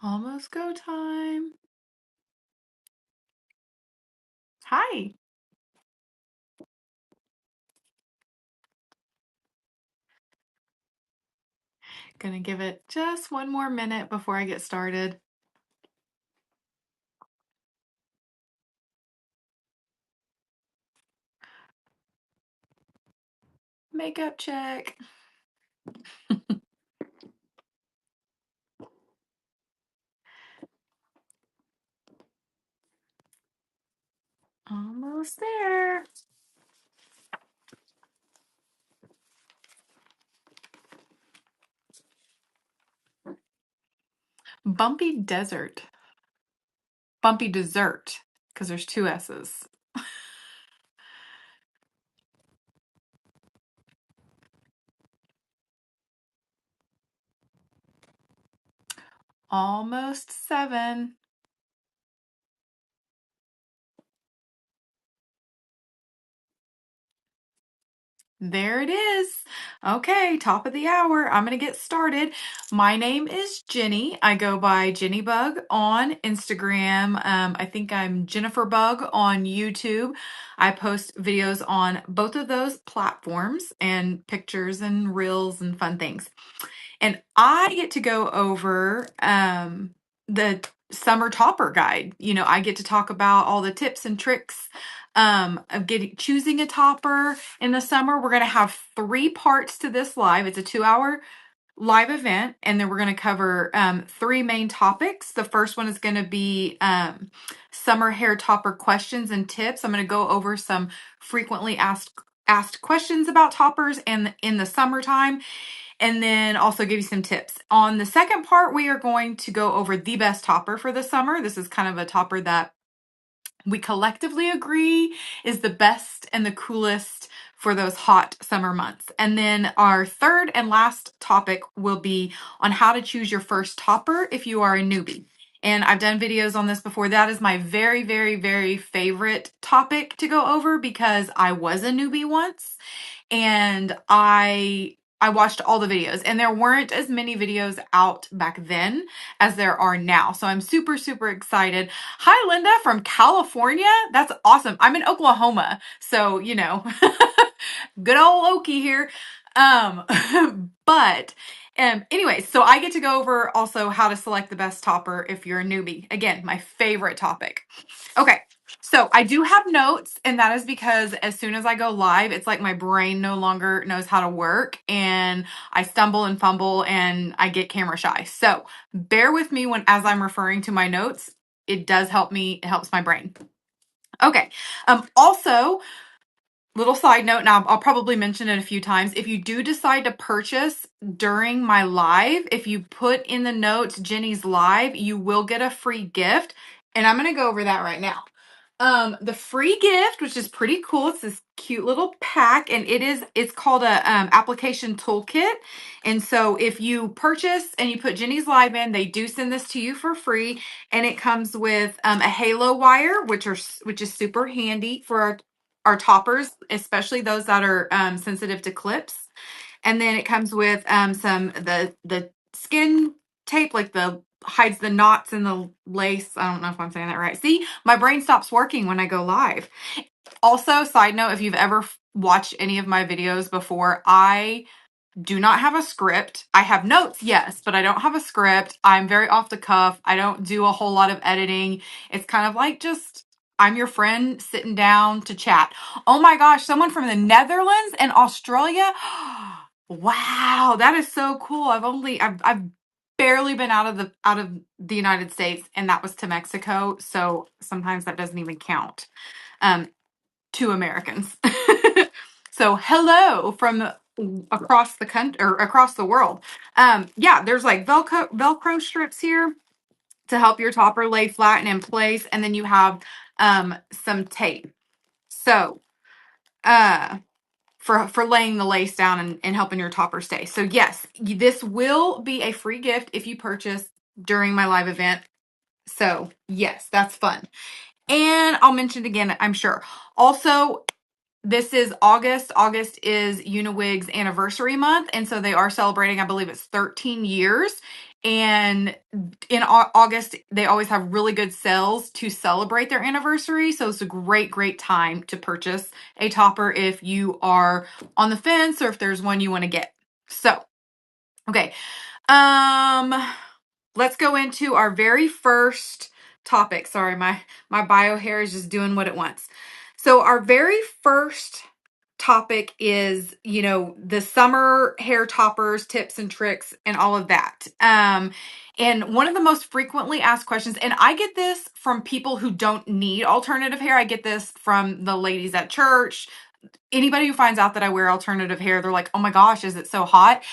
Almost go time. Hi. Gonna give it just one more minute before I get started. Makeup check. Almost there. Bumpy desert. Bumpy dessert, because there's two S's. Almost 7. There it is. Okay, top of the hour. I'm going to get started. My name is Jenny. I go by Jenny Bug on Instagram. I think I'm Jennifer Bug on YouTube. I post videos on both of those platforms and pictures and reels and fun things. And I get to go over the summer topper guide. I get to talk about all the tips and tricks of choosing a topper in the summer. We're going to have 3 parts to this live. It's a 2-hour live event, and then we're going to cover 3 main topics. The first one is going to be summer hair topper questions and tips. I'm going to go over some frequently asked questions about toppers and in the summertime, and then also give you some tips. On the second part, we are going to go over the best topper for the summer. This is kind of a topper that we collectively agree is the best and the coolest for those hot summer months. And then our third and last topic will be on how to choose your first topper if you are a newbie. And I've done videos on this before. That is my very, very, very favorite topic to go over because I was a newbie once, and I watched all the videos, and there weren't as many videos out back then as there are now. So I'm super, super excited. Hi, Linda from California. That's awesome. I'm in Oklahoma. So, good old Okie here. But anyway, so I get to go over also how to select the best topper if you're a newbie. Again, my favorite topic. Okay. So I do have notes, and that is because as soon as I go live, it's like my brain no longer knows how to work, and I stumble and fumble and I get camera shy. So bear with me as I'm referring to my notes. It does help me. It helps my brain. Okay. Also, little side note, now I'll probably mention it a few times. If you do decide to purchase during my live, if you put in the notes Jenny's live, you will get a free gift. And I'm going to go over that right now. The free gift, which is pretty cool, it's this cute little pack, and it's called a application toolkit. And so if you purchase and you put Jenny's live in, they do send this to you for free, and it comes with a halo wire, which is super handy for our toppers, especially those that are sensitive to clips. And then it comes with some the skin tape, like the hides the knots in the lace. I don't know if I'm saying that right. See, my brain stops working when I go live. Also, side note, if you've ever watched any of my videos before, I do not have a script. I have notes, yes, but I don't have a script. I'm very off the cuff. I don't do a whole lot of editing. It's kind of like just I'm your friend sitting down to chat. Oh my gosh, someone from the Netherlands and Australia. Wow, that is so cool. I've barely been out of the United States, and that was to Mexico. So sometimes that doesn't even count. To Americans. So hello from across the country or across the world. Yeah, there's like Velcro strips here to help your topper lay flat and in place, and then you have some tape. So for laying the lace down and helping your topper stay. So yes, this will be a free gift if you purchase during my live event. So yes, that's fun. And I'll mention it again, I'm sure. Also, this is August. August is UniWigs anniversary month, and so they are celebrating, I believe it's 13 years. And in August, they always have really good sales to celebrate their anniversary. So it's a great, great time to purchase a topper if you are on the fence or if there's one you want to get. So, okay. Um, let's go into our very first topic. Sorry, my bio hair is just doing what it wants. So our very first topic is, the summer hair toppers, tips and tricks, and all of that. And one of the most frequently asked questions, and I get this from people who don't need alternative hair. I get this from the ladies at church. Anybody who finds out that I wear alternative hair, they're like, "Oh my gosh, is it so hot?"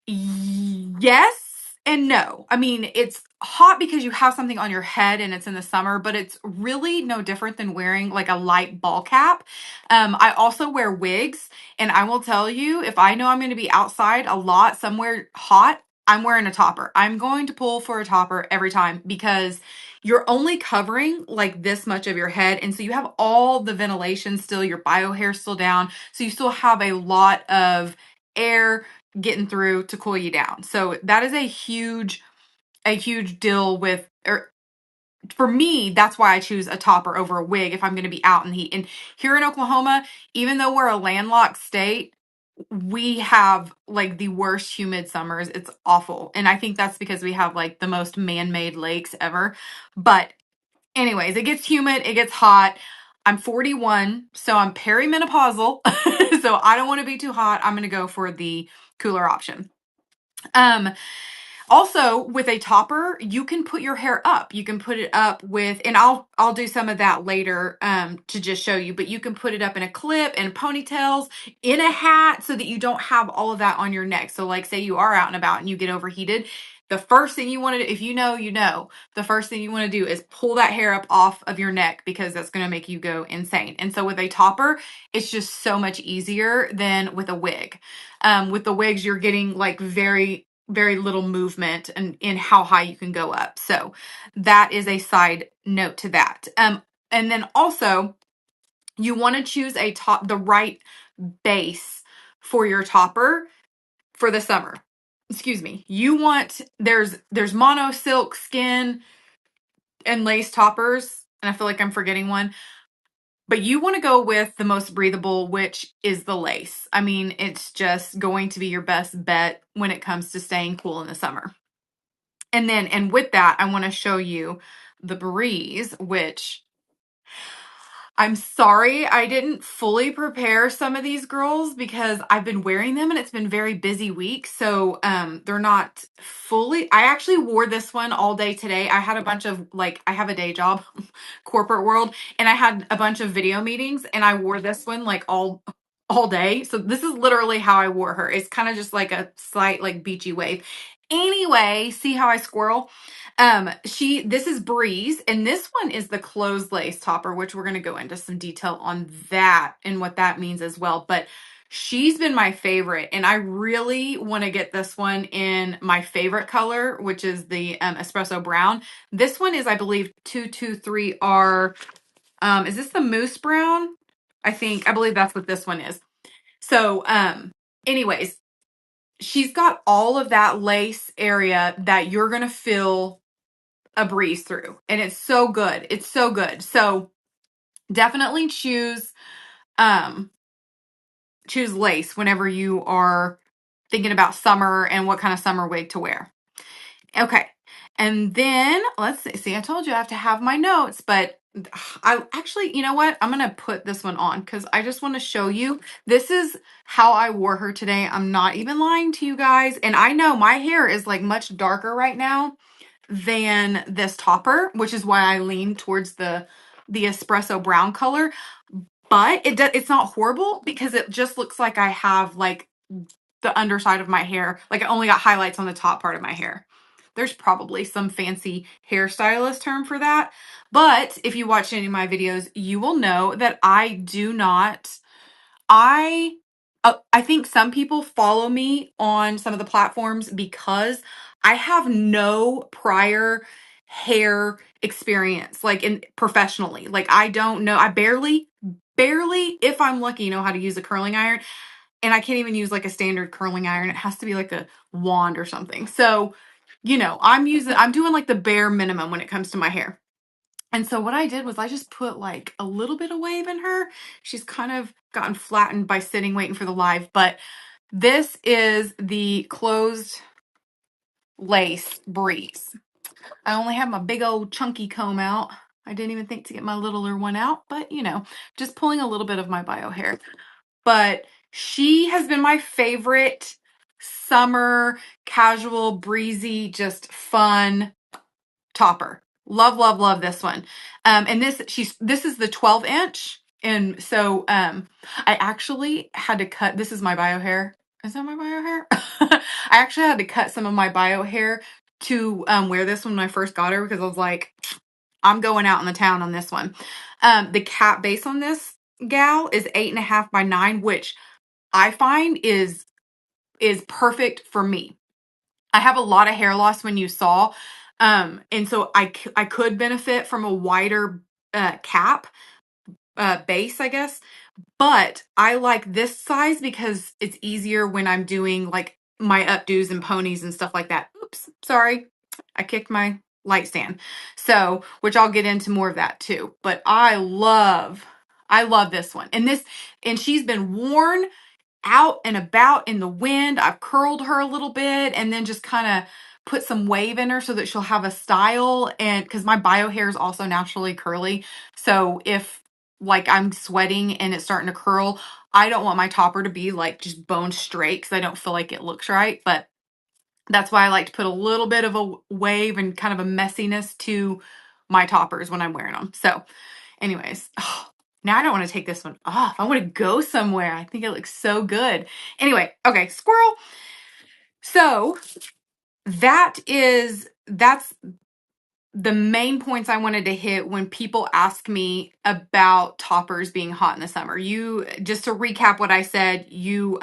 Yes and no. I mean, it's hot because you have something on your head and it's in the summer, but it's really no different than wearing like a light ball cap. I also wear wigs, and I will tell you, if I know I'm going to be outside a lot, somewhere hot, I'm wearing a topper. I'm going to pull for a topper every time because you're only covering like this much of your head. And so you have all the ventilation still, your bio hair still down. So you still have a lot of air getting through to cool you down. So that is a huge deal with, or for me, that's why I choose a topper over a wig if I'm going to be out in the heat. And here in Oklahoma, even though we're a landlocked state, we have like the worst humid summers. It's awful. And I think that's because we have like the most man-made lakes ever. But anyways, it gets humid, it gets hot. I'm 41, so I'm perimenopausal. So I don't want to be too hot. I'm going to go for the cooler option. Um, Also, with a topper, you can put your hair up. You can put it up with, and I'll do some of that later to just show you, but you can put it up in a clip and ponytails, in a hat, so that you don't have all of that on your neck. So like say you are out and about and you get overheated, the first thing you want to do, if you know, the first thing you want to do is pull that hair up off of your neck, because that's going to make you go insane. And so with a topper, it's just so much easier than with a wig. With the wigs, you're getting like very little movement and in how high you can go up. So that is a side note to that. And then also you want to choose the right base for your topper for the summer. Excuse me. There's mono silk, skin, and lace toppers, and I feel like I'm forgetting one. But you want to go with the most breathable, which is the lace. I mean, it's just going to be your best bet when it comes to staying cool in the summer. And with that, I want to show you the Breeze, which I'm sorry I didn't fully prepare some of these girls because I've been wearing them and it's been very busy week. So they're not fully. I actually wore this one all day today. I had a bunch of I have a day job, corporate world, and I had a bunch of video meetings, and I wore this one like all day. So this is literally how I wore her. It's kind of just like a slight like beachy wave. Anyway, see how I squirrel? This is Breeze, and this one is the closed lace topper, which we're going to go into some detail on that and what that means as well. But she's been my favorite, and I really want to get this one in my favorite color, which is the espresso brown. This one is, I believe, 223R. Is this the mousse brown? I believe that's what this one is. So, anyways, she's got all of that lace area that you're going to feel a breeze through, and it's so good. It's so good. So definitely choose lace whenever you are thinking about summer and what kind of summer wig to wear. Okay. And then let's see, I told you I have to have my notes, but I actually, you know what? I'm going to put this one on because I just want to show you. This is how I wore her today. I'm not even lying to you guys. And I know my hair is like much darker right now than this topper, which is why I lean towards the espresso brown color. But it's not horrible because it just looks like I have like the underside of my hair. Like I only got highlights on the top part of my hair. There's probably some fancy hairstylist term for that. But if you watch any of my videos, you will know that I do not. I think some people follow me on some of the platforms because I have no prior hair experience, like in professionally. Like I don't know. I barely, if I'm lucky, know how to use a curling iron. and I can't even use like a standard curling iron. It has to be like a wand or something. So, I'm doing like the bare minimum when it comes to my hair. And so what I did was I just put like a little bit of wave in her. She's kind of gotten flattened by sitting waiting for the live, but this is the closed lace breeze. I only have my big old chunky comb out. I didn't even think to get my littler one out, but just pulling a little bit of my bio hair. But she has been my favorite summer, casual, breezy, just fun topper. Love, love, love this one. And this is the 12 inch. And so I actually had to cut, this is my bio hair. Is that my bio hair? I actually had to cut some of my bio hair to wear this when I first got her because I was like, I'm going out in the town on this one. The cap base on this gal is 8.5 by 9, which I find is perfect for me. I have a lot of hair loss when you saw. And so I could benefit from a wider cap base, I guess. But I like this size because it's easier when I'm doing like my updos and ponies and stuff like that. Oops, sorry. I kicked my light stand. So, which I'll get into more of that too. But I love this one. And she's been worn out and about in the wind. I've curled her a little bit and then just kind of put some wave in her so that she'll have a style. And because my bio hair is also naturally curly. So if like I'm sweating and it's starting to curl, I don't want my topper to be like just bone straight because I don't feel like it looks right. But that's why I like to put a little bit of a wave and kind of a messiness to my toppers when I'm wearing them. So anyways, now I don't want to take this one off. I want to go somewhere. I think it looks so good. Anyway, okay, squirrel. So that's the main points I wanted to hit when people ask me about toppers being hot in the summer. You, just to recap what I said, your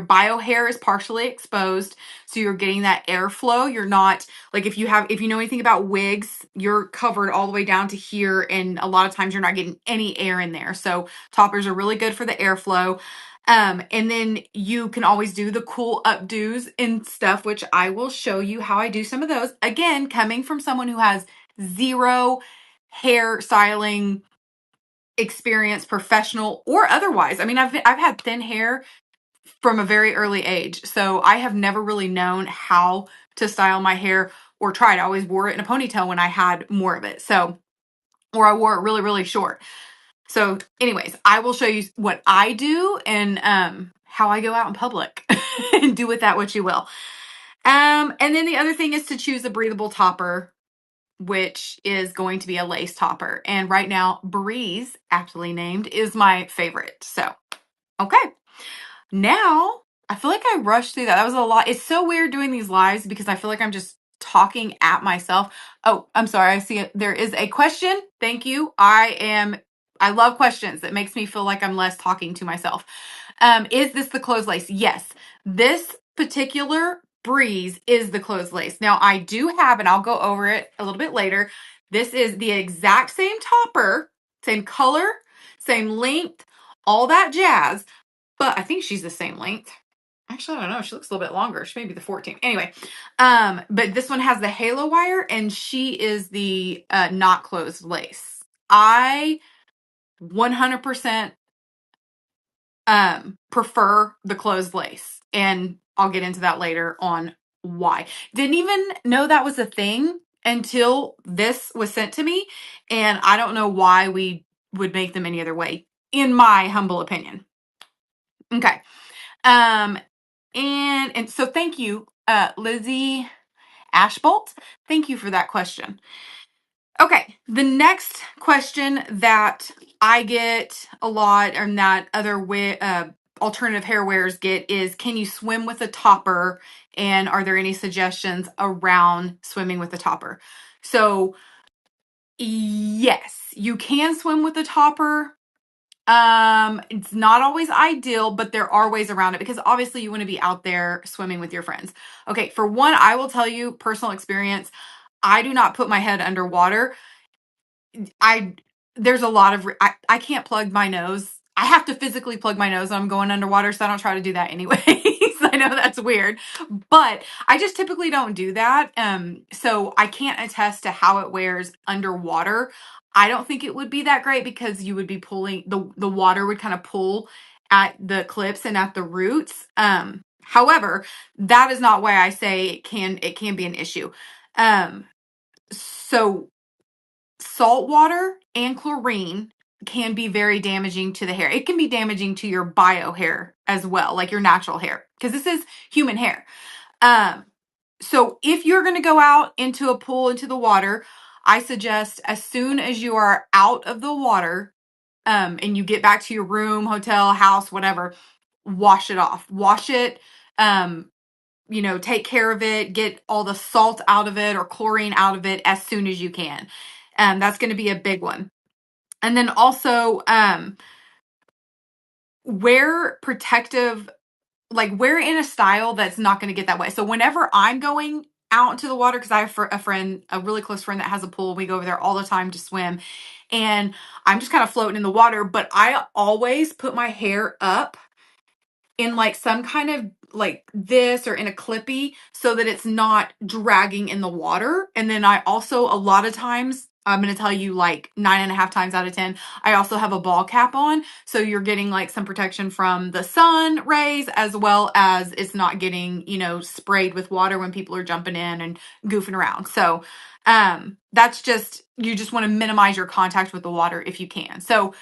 bio hair is partially exposed, so you're getting that airflow. You're not like if you know anything about wigs, you're covered all the way down to here, and a lot of times you're not getting any air in there. So toppers are really good for the airflow. And then you can always do the cool updos and stuff, which I will show you how I do some of those. Again, coming from someone who has zero hair styling experience, professional or otherwise. I mean, I've had thin hair from a very early age, so I have never really known how to style my hair or tried. I always wore it in a ponytail when I had more of it. So, or I wore it really, really short. So anyways, I will show you what I do and how I go out in public and do with that what you will. And then the other thing is to choose a breathable topper, which is going to be a lace topper. And right now, Breeze, aptly named, is my favorite. So, okay. Now, I feel like I rushed through that. That was a lot. It's so weird doing these lives because I feel like I'm just talking at myself. Oh, I'm sorry. I see it. There is a question. Thank you. I love questions. It makes me feel like I'm less talking to myself. Is this the closed lace? Yes. This particular Breeze is the closed lace. Now, I do have, and I'll go over it a little bit later. This is the exact same topper, same color, same length, all that jazz. But I think she's the same length. Actually, I don't know. She looks a little bit longer. She may be the 14. Anyway, but this one has the halo wire, and she is the not closed lace. I 100% prefer the closed lace, and I'll get into that later on why. Didn't even know that was a thing until this was sent to me, and I don't know why we would make them any other way, in my humble opinion. Okay. And so thank you, Lizzie Ashbolt. Thank you for that question. Okay, the next question that I get a lot, and that other alternative hair wearers get, is can you swim with a topper? And are there any suggestions around swimming with a topper? So yes, you can swim with a topper. It's not always ideal, but there are ways around it because obviously you want to be out there swimming with your friends. Okay, for one, I will tell you personal experience. I do not put my head underwater. There's a lot of I can't plug my nose. I have to physically plug my nose when I'm going underwater, so I don't try to do that anyways. I know that's weird, but I just typically don't do that. So I can't attest to how it wears underwater. I don't think it would be that great because you would be pulling the water would kind of pull at the clips and at the roots. However, that is not why I say it can be an issue. So salt water and chlorine can be very damaging to the hair. It can be damaging to your bio hair as well, like your natural hair, because this is human hair. So if you're going to go out into a pool, into the water, I suggest as soon as you are out of the water, and you get back to your room, hotel, house, whatever, wash it off. Wash it. Take care of it, get all the salt out of it or chlorine out of it as soon as you can. That's going to be a big one. And then also, wear protective, like wear in a style that's not going to get that wet. So whenever I'm going out into the water, because I have a friend, a really close friend that has a pool, we go over there all the time to swim, and I'm just kind of floating in the water, but I always put my hair up in like some kind of like this or in a clippy so that it's not dragging in the water. And then I also, a lot of times, I'm going to tell you like 9.5 times out of 10, I also have a ball cap on. So you're getting like some protection from the sun rays as well as it's not getting, sprayed with water when people are jumping in and goofing around. So, that's just, you just want to minimize your contact with the water if you can. So,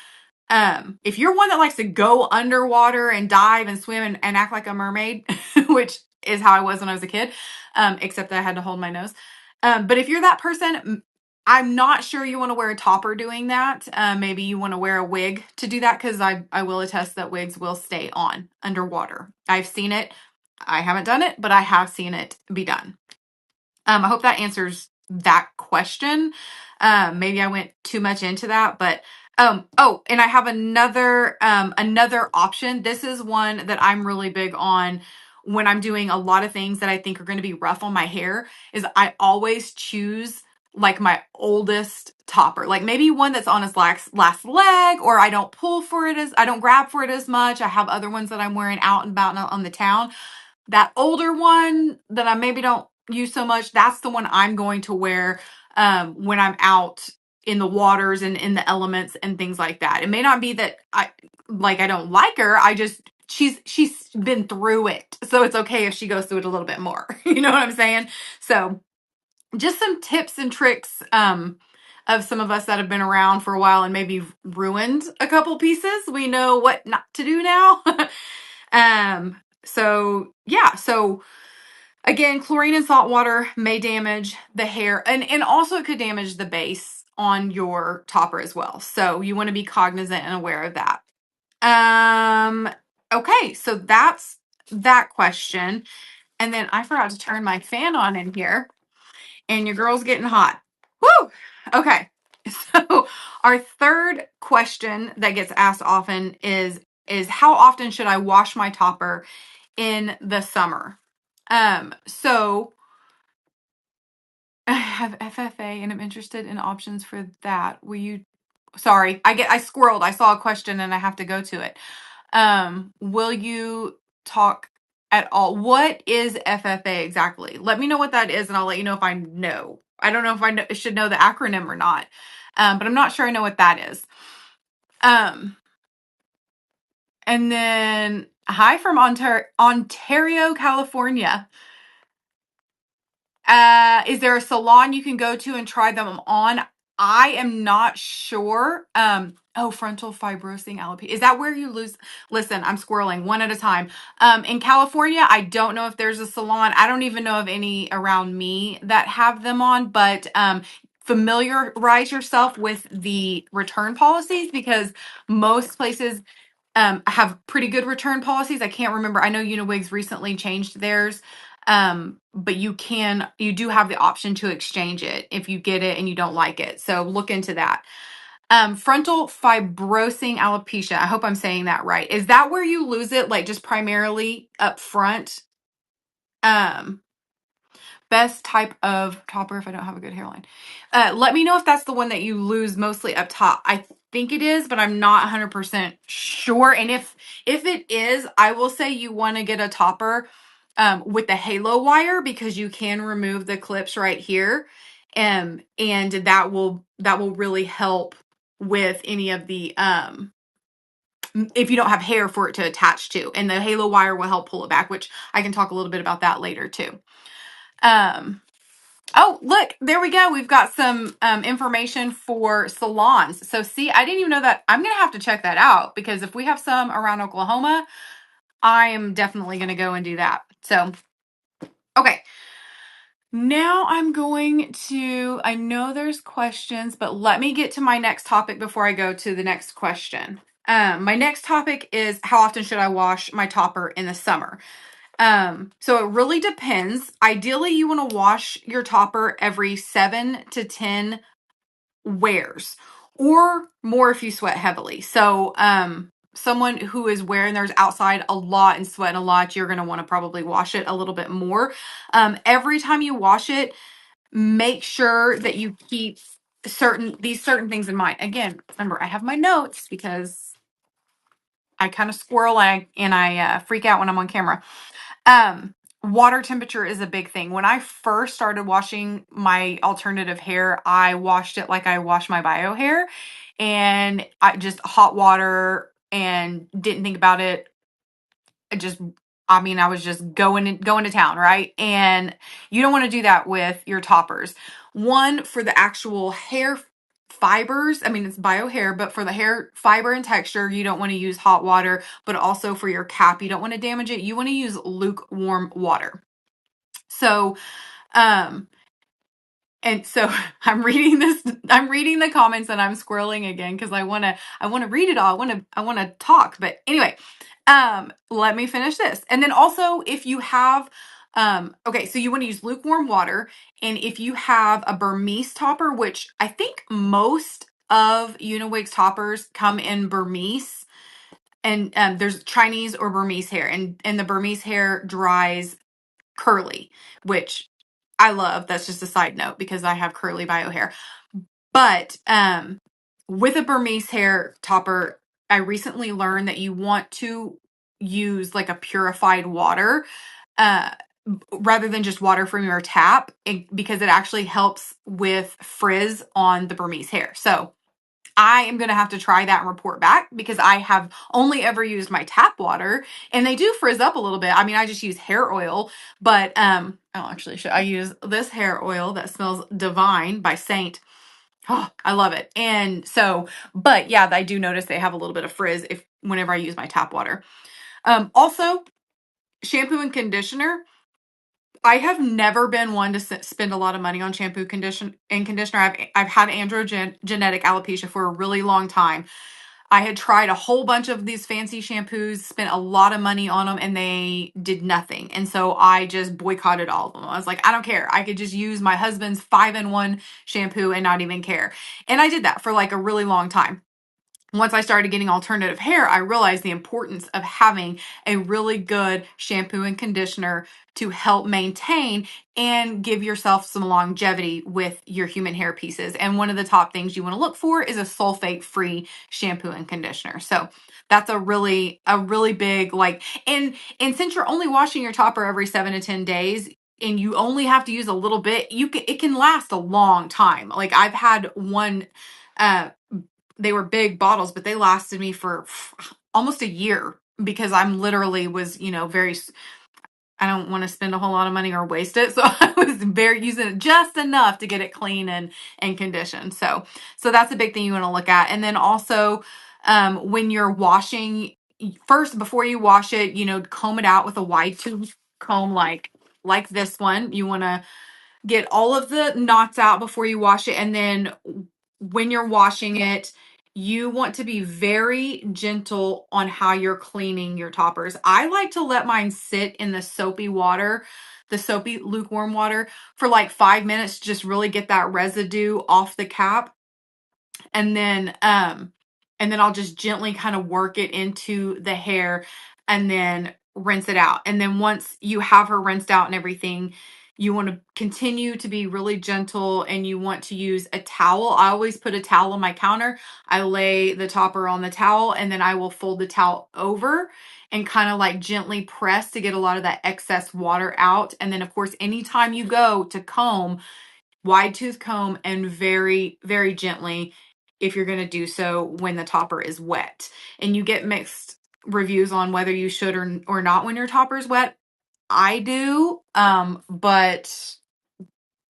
if you're one that likes to go underwater and dive and swim and act like a mermaid, which is how I was when I was a kid, except that I had to hold my nose. But if you're that person, I'm not sure you want to wear a topper doing that. Maybe you want to wear a wig to do that, because I will attest that wigs will stay on underwater. I've seen it. I haven't done it, but I have seen it be done. I hope that answers that question. Maybe I went too much into that, but and I have another option. This is one that I'm really big on when I'm doing a lot of things that I think are going to be rough on my hair. Is I always choose like my oldest topper, like maybe one that's on its last leg, or I don't grab for it as much. I have other ones that I'm wearing out and about on the town. That older one that I maybe don't use so much, that's the one I'm going to wear when I'm out in the waters and in the elements and things like that. It may not be that I don't like her. She's been through it. So it's okay if she goes through it a little bit more. You know what I'm saying? So just some tips and tricks of some of us that have been around for a while and maybe ruined a couple pieces. We know what not to do now. So yeah, so again, chlorine and salt water may damage the hair, and also it could damage the base on your topper as well. So you want to be cognizant and aware of that. Okay, so that's that question. And then I forgot to turn my fan on in here, and your girl's getting hot. Woo! Okay. So our third question that gets asked often is how often should I wash my topper in the summer? So I have FFA and I'm interested in options for that. Sorry, I squirreled. I saw a question and I have to go to it. Will you talk at all? What is FFA exactly? Let me know what that is and I'll let you know if I know. I don't know if I should know the acronym or not. But I'm not sure I know what that is. And then hi from Ontario, California. Is there a salon you can go to and try them on? I am not sure. Frontal fibrosing alopecia. Is that where you lose? Listen, I'm squirreling one at a time. In California, I don't know if there's a salon. I don't even know of any around me that have them on, but familiarize yourself with the return policies, because most places have pretty good return policies. I can't remember. I know UniWigs recently changed theirs. But you do have the option to exchange it if you get it and you don't like it. So look into that. Frontal fibrosing alopecia. I hope I'm saying that right. Is that where you lose it, like just primarily up front? best type of topper if I don't have a good hairline. Let me know if that's the one that you lose mostly up top. I think it is, but I'm not 100% sure. And if it is, I will say you want to get a topper with the halo wire, because you can remove the clips right here. And that will really help with any of the if you don't have hair for it to attach to, and the halo wire will help pull it back, which I can talk a little bit about that later too. Oh, look, there we go. We've got some information for salons. So see, I didn't even know that. I'm going to have to check that out, because if we have some around Oklahoma, I am definitely going to go and do that. So, okay. Now I'm going to, I know there's questions, but let me get to my next topic before I go to the next question. My next topic is, how often should I wash my topper in the summer? So it really depends. Ideally, you want to wash your topper every 7 to 10 wears, or more if you sweat heavily. So, someone who is wearing theirs outside a lot and sweating a lot, you're going to want to probably wash it a little bit more. Every time you wash it, make sure that you keep certain things in mind. Again, remember, I have my notes because I kind of squirrel and I freak out when I'm on camera. Water temperature is a big thing. When I first started washing my alternative hair, I washed it like I wash my bio hair, and I just hot water and didn't think about it. I was just going to town, right? And you don't want to do that with your toppers. One, for the actual hair fibers, I mean, it's bio hair, but for the hair fiber and texture, you don't want to use hot water, but also for your cap, you don't want to damage it. You want to use lukewarm water. So, and so I'm reading the comments, and I'm squirreling again because I want to read it all. I want to talk. But anyway, let me finish this. And then also, if you have okay, so you want to use lukewarm water, and if you have a Burmese topper, which I think most of UniWigs toppers come in Burmese, and there's Chinese or Burmese hair, and the Burmese hair dries curly, which I love. That's just a side note because I have curly bio hair. But with a Burmese hair topper, I recently learned that you want to use like a purified water uh, rather than just water from your tap, because it actually helps with frizz on the Burmese hair. So I am going to have to try that and report back, because I have only ever used my tap water, and they do frizz up a little bit. I mean, I just use hair oil, but I use this hair oil that smells divine by Saint. Oh, I love it. And so, but yeah, I do notice they have a little bit of frizz whenever I use my tap water. Also, shampoo and conditioner. I have never been one to spend a lot of money on shampoo, conditioner. I've had androgenetic alopecia for a really long time. I had tried a whole bunch of these fancy shampoos, spent a lot of money on them, and they did nothing. And so I just boycotted all of them. I was like, I don't care. I could just use my husband's 5-in-1 shampoo and not even care. And I did that for like a really long time. Once I started getting alternative hair, I realized the importance of having a really good shampoo and conditioner to help maintain and give yourself some longevity with your human hair pieces. And one of the top things you want to look for is a sulfate-free shampoo and conditioner. So that's a really big, like, and since you're only washing your topper every 7 to 10 days, and you only have to use a little bit, it can last a long time. Like, I've had one, they were big bottles, but they lasted me for almost a year, because I'm literally was, I don't want to spend a whole lot of money or waste it. So I was using it just enough to get it clean and conditioned. So that's a big thing you want to look at. And then also, when you're washing, first, before you wash it, comb it out with a wide tooth comb, like this one. You want to get all of the knots out before you wash it. And then when you're washing it, you want to be very gentle on how you're cleaning your toppers. I like to let mine sit in the soapy water, the soapy lukewarm water, for like 5 minutes, just really get that residue off the cap. And then I'll just gently kind of work it into the hair, and then rinse it out. And then once you have her rinsed out and everything, You want to continue to be really gentle, and you want to use a towel. I always put a towel on my counter. I lay the topper on the towel, and then I will fold the towel over and kind of like gently press to get a lot of that excess water out. And then, of course, anytime you go to comb, wide tooth comb, and very, very gently if you're going to do so when the topper is wet. And you get mixed reviews on whether you should or not when your topper is wet. I do, but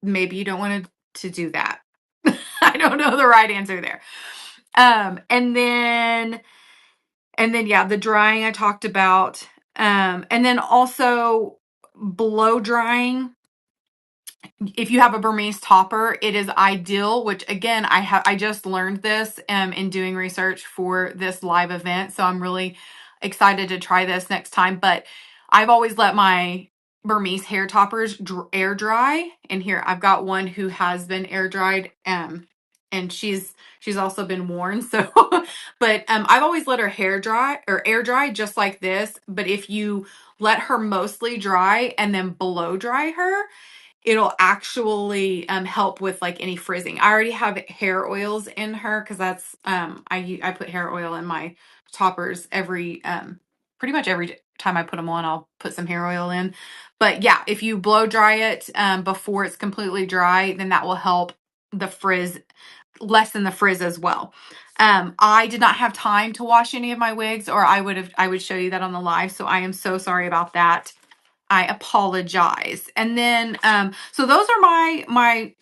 maybe you don't want to do that. I don't know the right answer there. And then yeah, the drying I talked about. And then also blow drying. If you have a Burmese topper, it is ideal, which again, I just learned this in doing research for this live event. So I'm really excited to try this next time. But I've always let my Burmese hair toppers air dry. And here I've got one who has been air dried. And she's also been worn. So, but I've always let her hair dry or air dry just like this. But if you let her mostly dry and then blow dry her, it'll actually help with like any frizzing. I already have hair oils in her because that's I put hair oil in my toppers every pretty much every time I put them on. I'll put some hair oil in. But yeah, if you blow dry it before it's completely dry, then that will help the frizz, lessen the frizz as well. I did not have time to wash any of my wigs, or I would show you that on the live. So I am so sorry about that. I apologize. And then, so those are my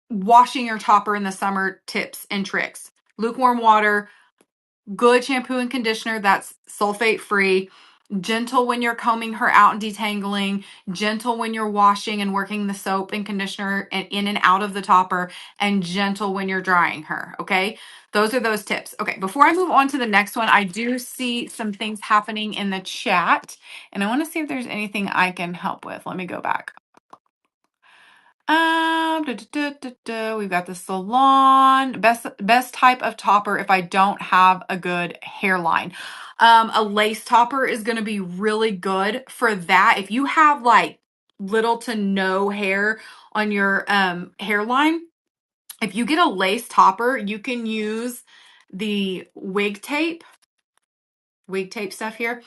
washing your topper in the summer tips and tricks. Lukewarm water, good shampoo and conditioner that's sulfate free, gentle when you're combing her out and detangling, gentle when you're washing and working the soap and conditioner and in and out of the topper, and gentle when you're drying her. Okay. Those are those tips. Okay. Before I move on to the next one, I do see some things happening in the chat, and I want to see if there's anything I can help with. Let me go back. We've got the salon best type of topper if I don't have a good hairline. A lace topper is going to be really good for that. If you have like little to no hair on your hairline, if you get a lace topper, you can use the wig tape stuff here,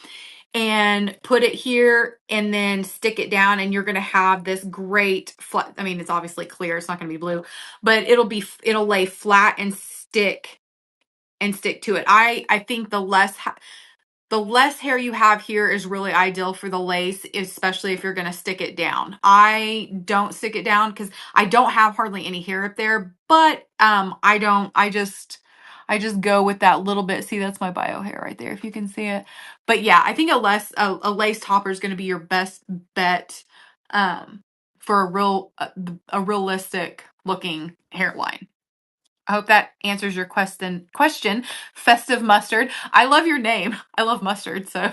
and put it here and then stick it down, and you're going to have this great flat. I mean, it's obviously clear. It's not going to be blue, but it'll lay flat and stick to it. I think the less hair you have here is really ideal for the lace, especially if you're going to stick it down. I don't stick it down because I don't have hardly any hair up there, but I just go with that little bit. See, that's my bio hair right there, if you can see it. But yeah, I think a lace topper is going to be your best bet for a realistic looking hairline. I hope that answers your question. Festive Mustard. I love your name. I love mustard. So,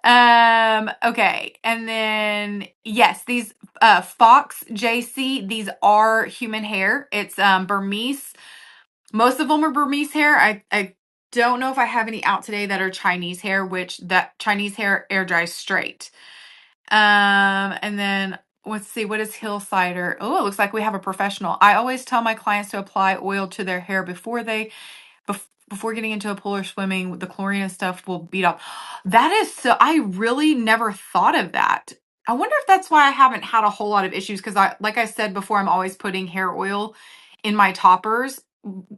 okay. And then, yes, these Fox JC, these are human hair. It's Burmese. Most of them are Burmese hair. I don't know if I have any out today that are Chinese hair, which that Chinese hair air dries straight. And then let's see, what is hill cider? Oh, it looks like we have a professional. I always tell my clients to apply oil to their hair before getting into a pool or swimming. The chlorine and stuff will beat off. That is so, I really never thought of that. I wonder if that's why I haven't had a whole lot of issues, because like I said before, I'm always putting hair oil in my toppers,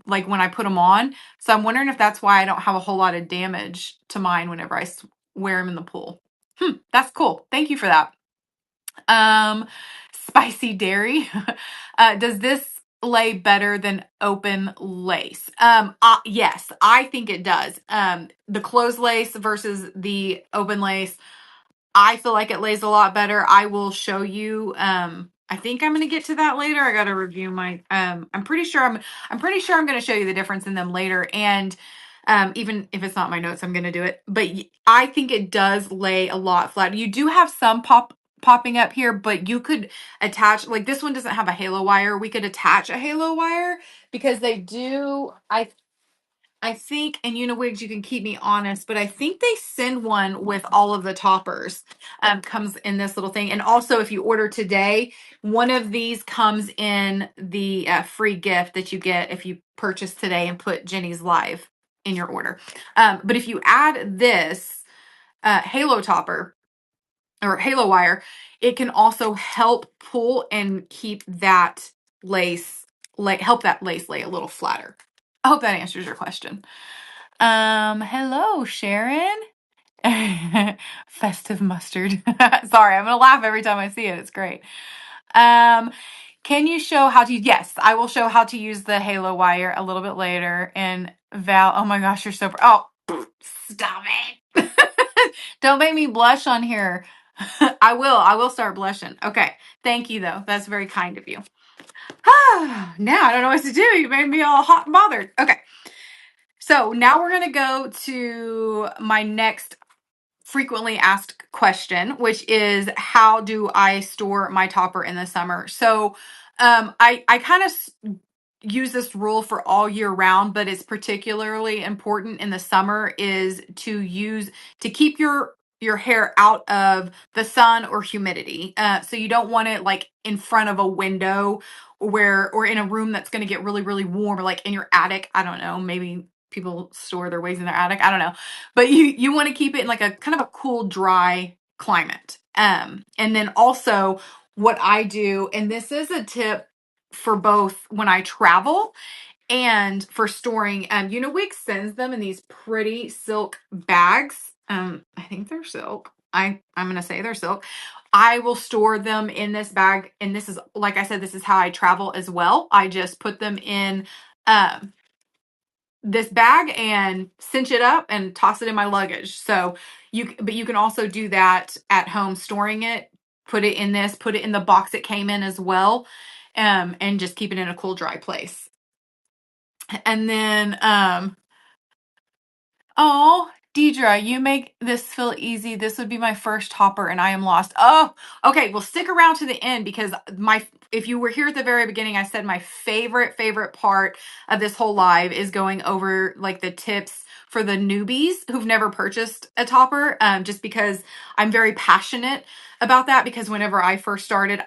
like when I put them on. So I'm wondering if that's why I don't have a whole lot of damage to mine whenever I wear them in the pool. That's cool. Thank you for that. Spicy dairy. Does this lay better than open lace? Yes, I think it does. The closed lace versus the open lace, I feel like it lays a lot better. I will show you. I think I'm going to get to that later. I got to review my. I'm pretty sure I'm going to show you the difference in them later. And even if it's not my notes, I'm going to do it. But I think it does lay a lot flat. You do have some popping up here, but you could attach, like this one doesn't have a halo wire. We could attach a halo wire because they do. I think in UniWigs you can keep me honest, but I think they send one with all of the toppers. Comes in this little thing, and also if you order today, one of these comes in the free gift that you get if you purchase today and put Jenny's Live in your order. But if you add this Halo topper or Halo wire, it can also help pull and keep that help that lace lay a little flatter. I hope that answers your question. Hello, Sharon. Festive mustard. Sorry, I'm gonna laugh every time I see it. It's great. Um, can you show how to? Yes, I will show how to use the Halo wire a little bit later. And Val, oh my gosh, you're so. Oh, stop it! Don't make me blush on here. I will. I will start blushing. Okay. Thank you, though. That's very kind of you. Now I don't know what to do. You made me all hot and bothered. Okay. So now we're going to go to my next frequently asked question, which is how do I store my topper in the summer? So I kind of use this rule for all year round, but it's particularly important in the summer is to keep your hair out of the sun or humidity. So you don't want it like in front of a window or in a room that's going to get really, really warm, or like in your attic. I don't know, maybe people store their wigs in their attic. I don't know. But you want to keep it in like a kind of a cool, dry climate. And then also what I do, and this is a tip for both when I travel and for storing. UniWigs sends them in these pretty silk bags. I think they're silk. I'm gonna say they're silk. I will store them in this bag, and this is, like I said, this is how I travel as well. I just put them in this bag and cinch it up and toss it in my luggage. So but you can also do that at home, storing it, put it in this, put it in the box it came in as well, and just keep it in a cool, dry place. And then, oh, Deidre, you make this feel easy. This would be my first topper and I am lost. Oh, okay. Well, stick around to the end because if you were here at the very beginning, I said my favorite part of this whole live is going over like the tips for the newbies who've never purchased a topper. Just because I'm very passionate about that, because whenever I first started,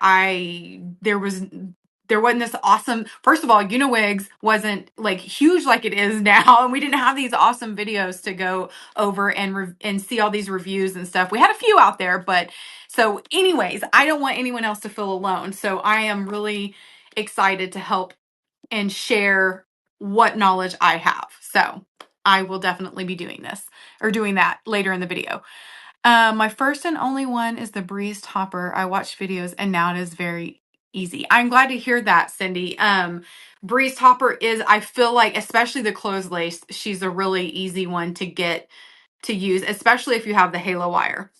there wasn't this awesome, first of all, UniWigs wasn't like huge like it is now, and we didn't have these awesome videos to go over and see all these reviews and stuff. We had a few out there, but so anyways, I don't want anyone else to feel alone. So I am really excited to help and share what knowledge I have. So I will definitely be doing that later in the video. My first and only one is the Breeze topper. I watched videos and now it is very easy. I'm glad to hear that, Cindy. Breeze topper is, I feel like, especially the closed lace, she's a really easy one to get to use, especially if you have the Halo wire.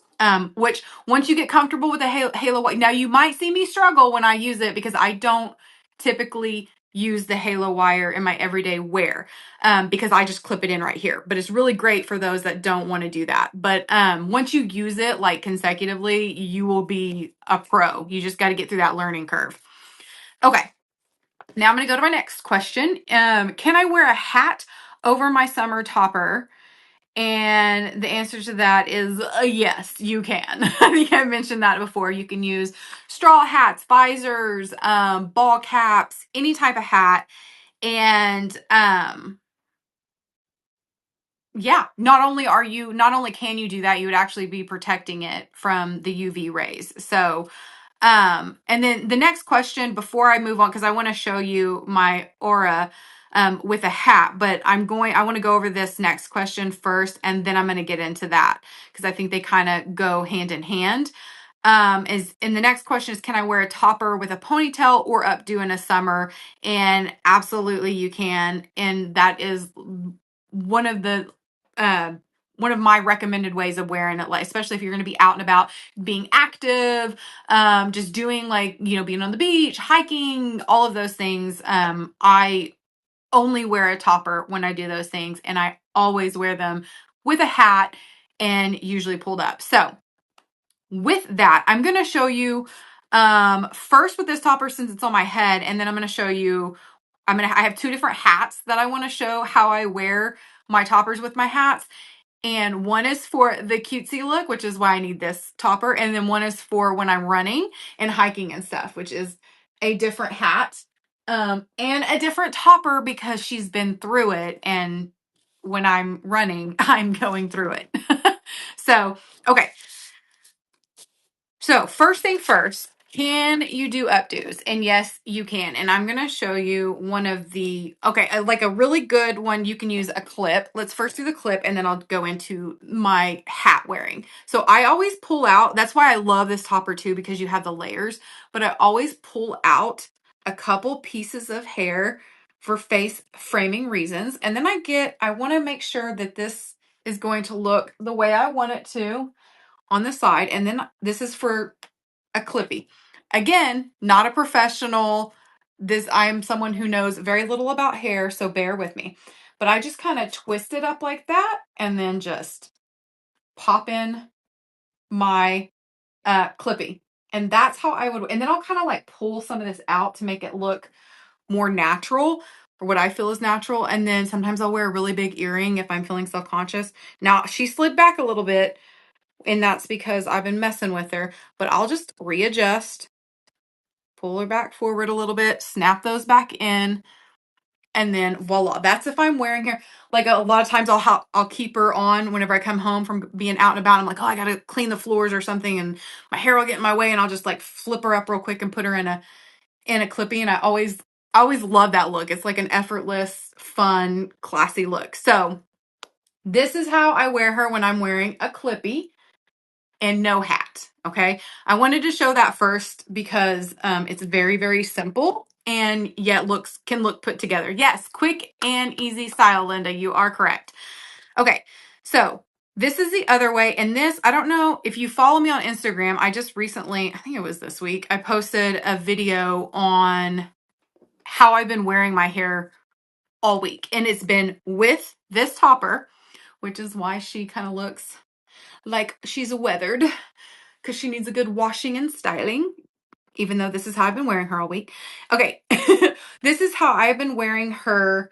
Which once you get comfortable with the Halo wire, now you might see me struggle when I use it because I don't typically use the Halo wire in my everyday wear, because I just clip it in right here. But it's really great for those that don't want to do that. But once you use it like consecutively, you will be a pro. You just got to get through that learning curve. Okay, now I'm going to go to my next question. Can I wear a hat over my summer topper? And the answer to that is yes, you can. I think I mentioned that before. You can use straw hats, visors, ball caps, any type of hat. And yeah, not only can you do that, you would actually be protecting it from the UV rays. So and then the next question before I move on, because I want to show you my aura with a hat, but I want to go over this next question first, and then I'm going to get into that because I think they kind of go hand in hand. And the next question is, can I wear a topper with a ponytail or updo in a summer? And absolutely you can. And that is one of the, one of my recommended ways of wearing it, like especially if you're going to be out and about, being active, just doing like, being on the beach, hiking, all of those things. I only wear a topper when I do those things, and I always wear them with a hat and usually pulled up. So with that, I'm going to show you first with this topper since it's on my head, and then I'm going to show you I have two different hats that I want to show how I wear my toppers with my hats. And one is for the cutesy look, which is why I need this topper. And then one is for when I'm running and hiking and stuff, which is a different hat. And a different topper because she's been through it. And when I'm running, I'm going through it. So, okay. So first thing first, can you do updos? And yes, you can. And I'm going to show you one of the, okay, like a really good one. You can use a clip. Let's first do the clip and then I'll go into my hat wearing. So I always pull out, that's why I love this topper too, because you have the layers, but I always pull out a couple pieces of hair for face framing reasons. And then I want to make sure that this is going to look the way I want it to on the side. And then this is for a clippy. Again, not a professional. I am someone who knows very little about hair, so bear with me. But I just kind of twist it up like that and then just pop in my clippy. And that's how I would, and then I'll kind of like pull some of this out to make it look more natural, or what I feel is natural. And then sometimes I'll wear a really big earring if I'm feeling self-conscious. Now she slid back a little bit, and that's because I've been messing with her, but I'll just readjust, pull her back forward a little bit, snap those back in, and then voila. That's if I'm wearing hair. Like a lot of times I'll keep her on whenever I come home from being out and about. I'm like, oh, I got to clean the floors or something, and my hair will get in my way, and I'll just like flip her up real quick and put her in a clippy. And I always love that look. It's like an effortless, fun, classy look. So this is how I wear her when I'm wearing a clippy and no hat. Okay. I wanted to show that first because it's very, very simple and yet can look put together. Yes. Quick and easy style, Linda. You are correct. Okay. So this is the other way. And this, I don't know if you follow me on Instagram. I just recently, I think it was this week, I posted a video on how I've been wearing my hair all week. And it's been with this topper, which is why she kind of looks like she's weathered, because she needs a good washing and styling, even though this is how I've been wearing her all week. Okay, this is how I've been wearing her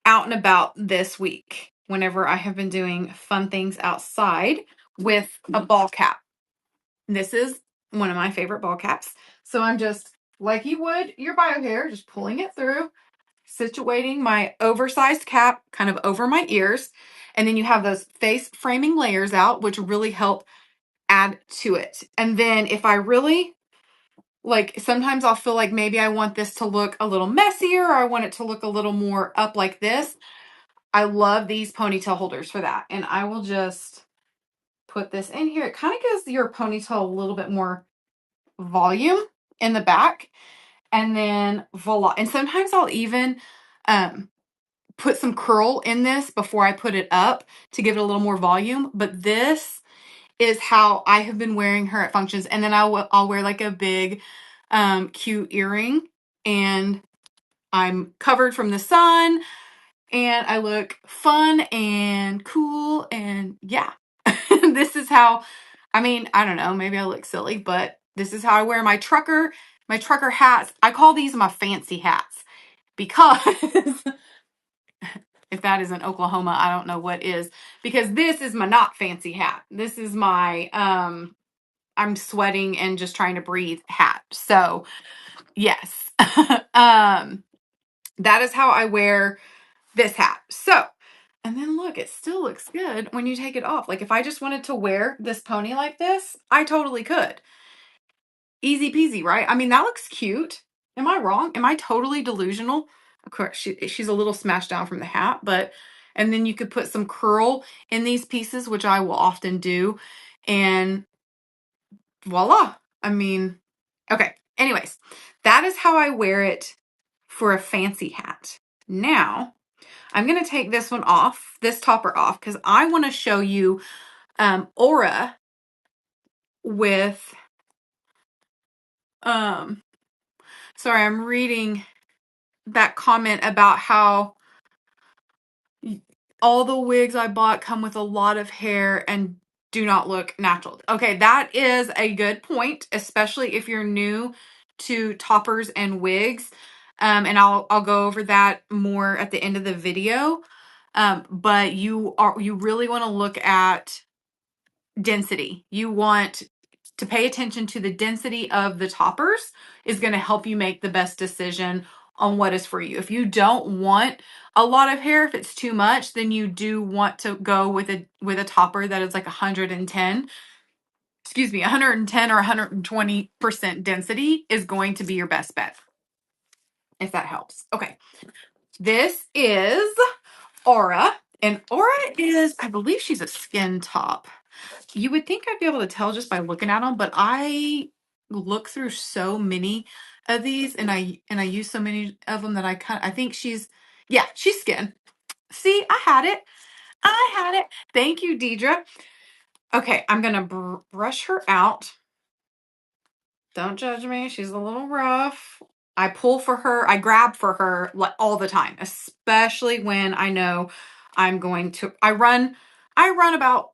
out and about this week whenever I have been doing fun things outside with a ball cap. This is one of my favorite ball caps. So I'm just, like you would your bio hair, just pulling it through, situating my oversized cap kind of over my ears. And then you have those face framing layers out, which really help add to it. And then if I really like, sometimes I'll feel like maybe I want this to look a little messier, or I want it to look a little more up like this. I love these ponytail holders for that. And I will just put this in here. It kind of gives your ponytail a little bit more volume in the back. And then voila. And sometimes I'll even put some curl in this before I put it up to give it a little more volume. But this is how I have been wearing her at functions. And then I'll wear like a big cute earring, and I'm covered from the sun, and I look fun and cool. And yeah, this is how, I mean, I don't know, maybe I look silly, but this is how I wear my trucker hats. I call these my fancy hats because if that isn't Oklahoma, I don't know what is, because this is my not fancy hat. This is my I'm sweating and just trying to breathe hat. So yes. That is how I wear this hat. So, and then look, it still looks good when you take it off. Like if I just wanted to wear this pony like this, I totally could. Easy peasy, right? I mean, that looks cute. Am I wrong? Am I totally delusional? Of course, she's a little smashed down from the hat, but, and then you could put some curl in these pieces, which I will often do. And voila. I mean, okay. Anyways, that is how I wear it for a fancy hat. Now, I'm going to take this one off, this topper off, because I want to show you Aura with, sorry, I'm reading that comment about how all the wigs I bought come with a lot of hair and do not look natural. Okay, that is a good point, especially if you're new to toppers and wigs. And I'll go over that more at the end of the video. But you really want to look at density. You want to pay attention to the density of the toppers is going to help you make the best decision on what is for you. If you don't want a lot of hair, if it's too much, then you do want to go with a topper that is like 110. Excuse me, 110 or 120% density is going to be your best bet, if that helps. Okay. This is Aura, and Aura is, I believe she's a skin top. You would think I'd be able to tell just by looking at them, but I look through so many of these, and I use so many of them that I think she's skin. See, I had it. Thank you, Deidre. Okay, I'm gonna brush her out. Don't judge me. She's a little rough. I pull for her. I grab for her like all the time, especially when I know I'm going to. I run about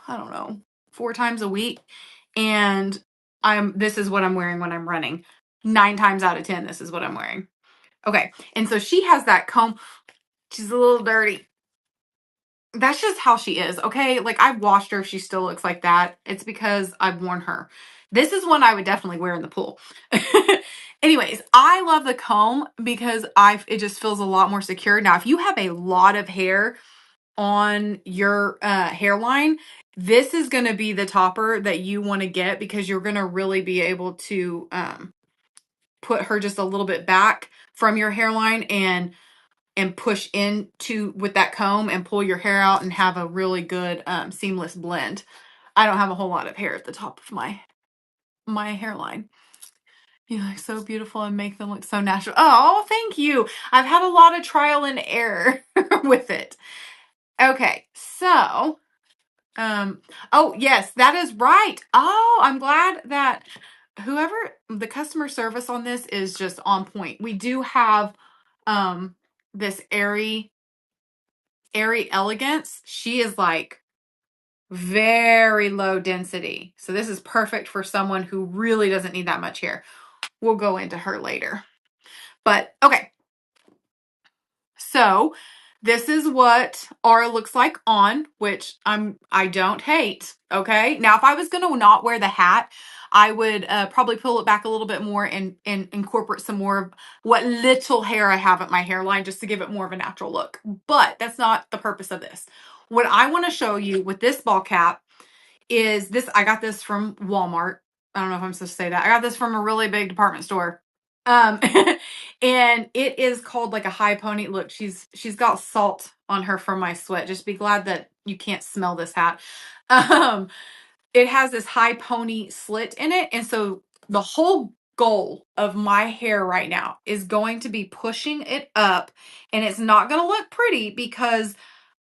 I don't know 4 times a week, and this is what I'm wearing when I'm running. 9 times out of 10, this is what I'm wearing. Okay, and so she has that comb. She's a little dirty. That's just how she is, okay? Like, I've washed her. She still looks like that. It's because I've worn her. This is one I would definitely wear in the pool. Anyways, I love the comb because it just feels a lot more secure. Now, if you have a lot of hair on your hairline, this is going to be the topper that you want to get because you're going to really be able to put her just a little bit back from your hairline and push into with that comb and pull your hair out and have a really good seamless blend. I don't have a whole lot of hair at the top of my hairline. You look so beautiful and make them look so natural. Oh, thank you. I've had a lot of trial and error with it. Okay, so oh yes, that is right. Oh, I'm glad that whoever the customer service on this is just on point. We do have this airy elegance. She is like very low density. So this is perfect for someone who really doesn't need that much hair. We'll go into her later. But okay. So this is what Aura looks like on, which I don't hate. Okay. Now, if I was going to not wear the hat, I would probably pull it back a little bit more and incorporate some more of what little hair I have at my hairline just to give it more of a natural look. But that's not the purpose of this. What I want to show you with this ball cap is this. I got this from Walmart. I don't know if I'm supposed to say that. I got this from a really big department store. Um, and it is called like a high pony. Look, she's got salt on her from my sweat. Just be glad that you can't smell this hat. It has this high pony slit in it. And so the whole goal of my hair right now is going to be pushing it up, and it's not going to look pretty because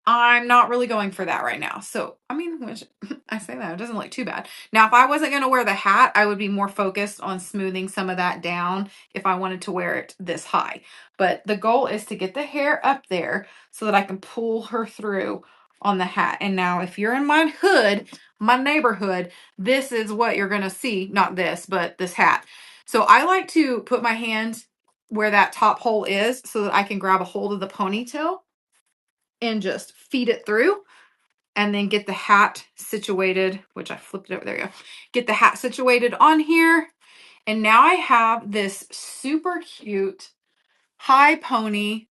I'm not really going for that right now. So, I mean, which I say that, it doesn't look too bad. Now, if I wasn't going to wear the hat, I would be more focused on smoothing some of that down if I wanted to wear it this high. But the goal is to get the hair up there so that I can pull her through on the hat. And now, if you're in my hood, my neighborhood, this is what you're going to see. Not this, but this hat. So I like to put my hand where that top hole is so that I can grab a hold of the ponytail and just feed it through, and then get the hat situated, which I flipped it over. There you go. Get the hat situated on here. And now I have this super cute high pony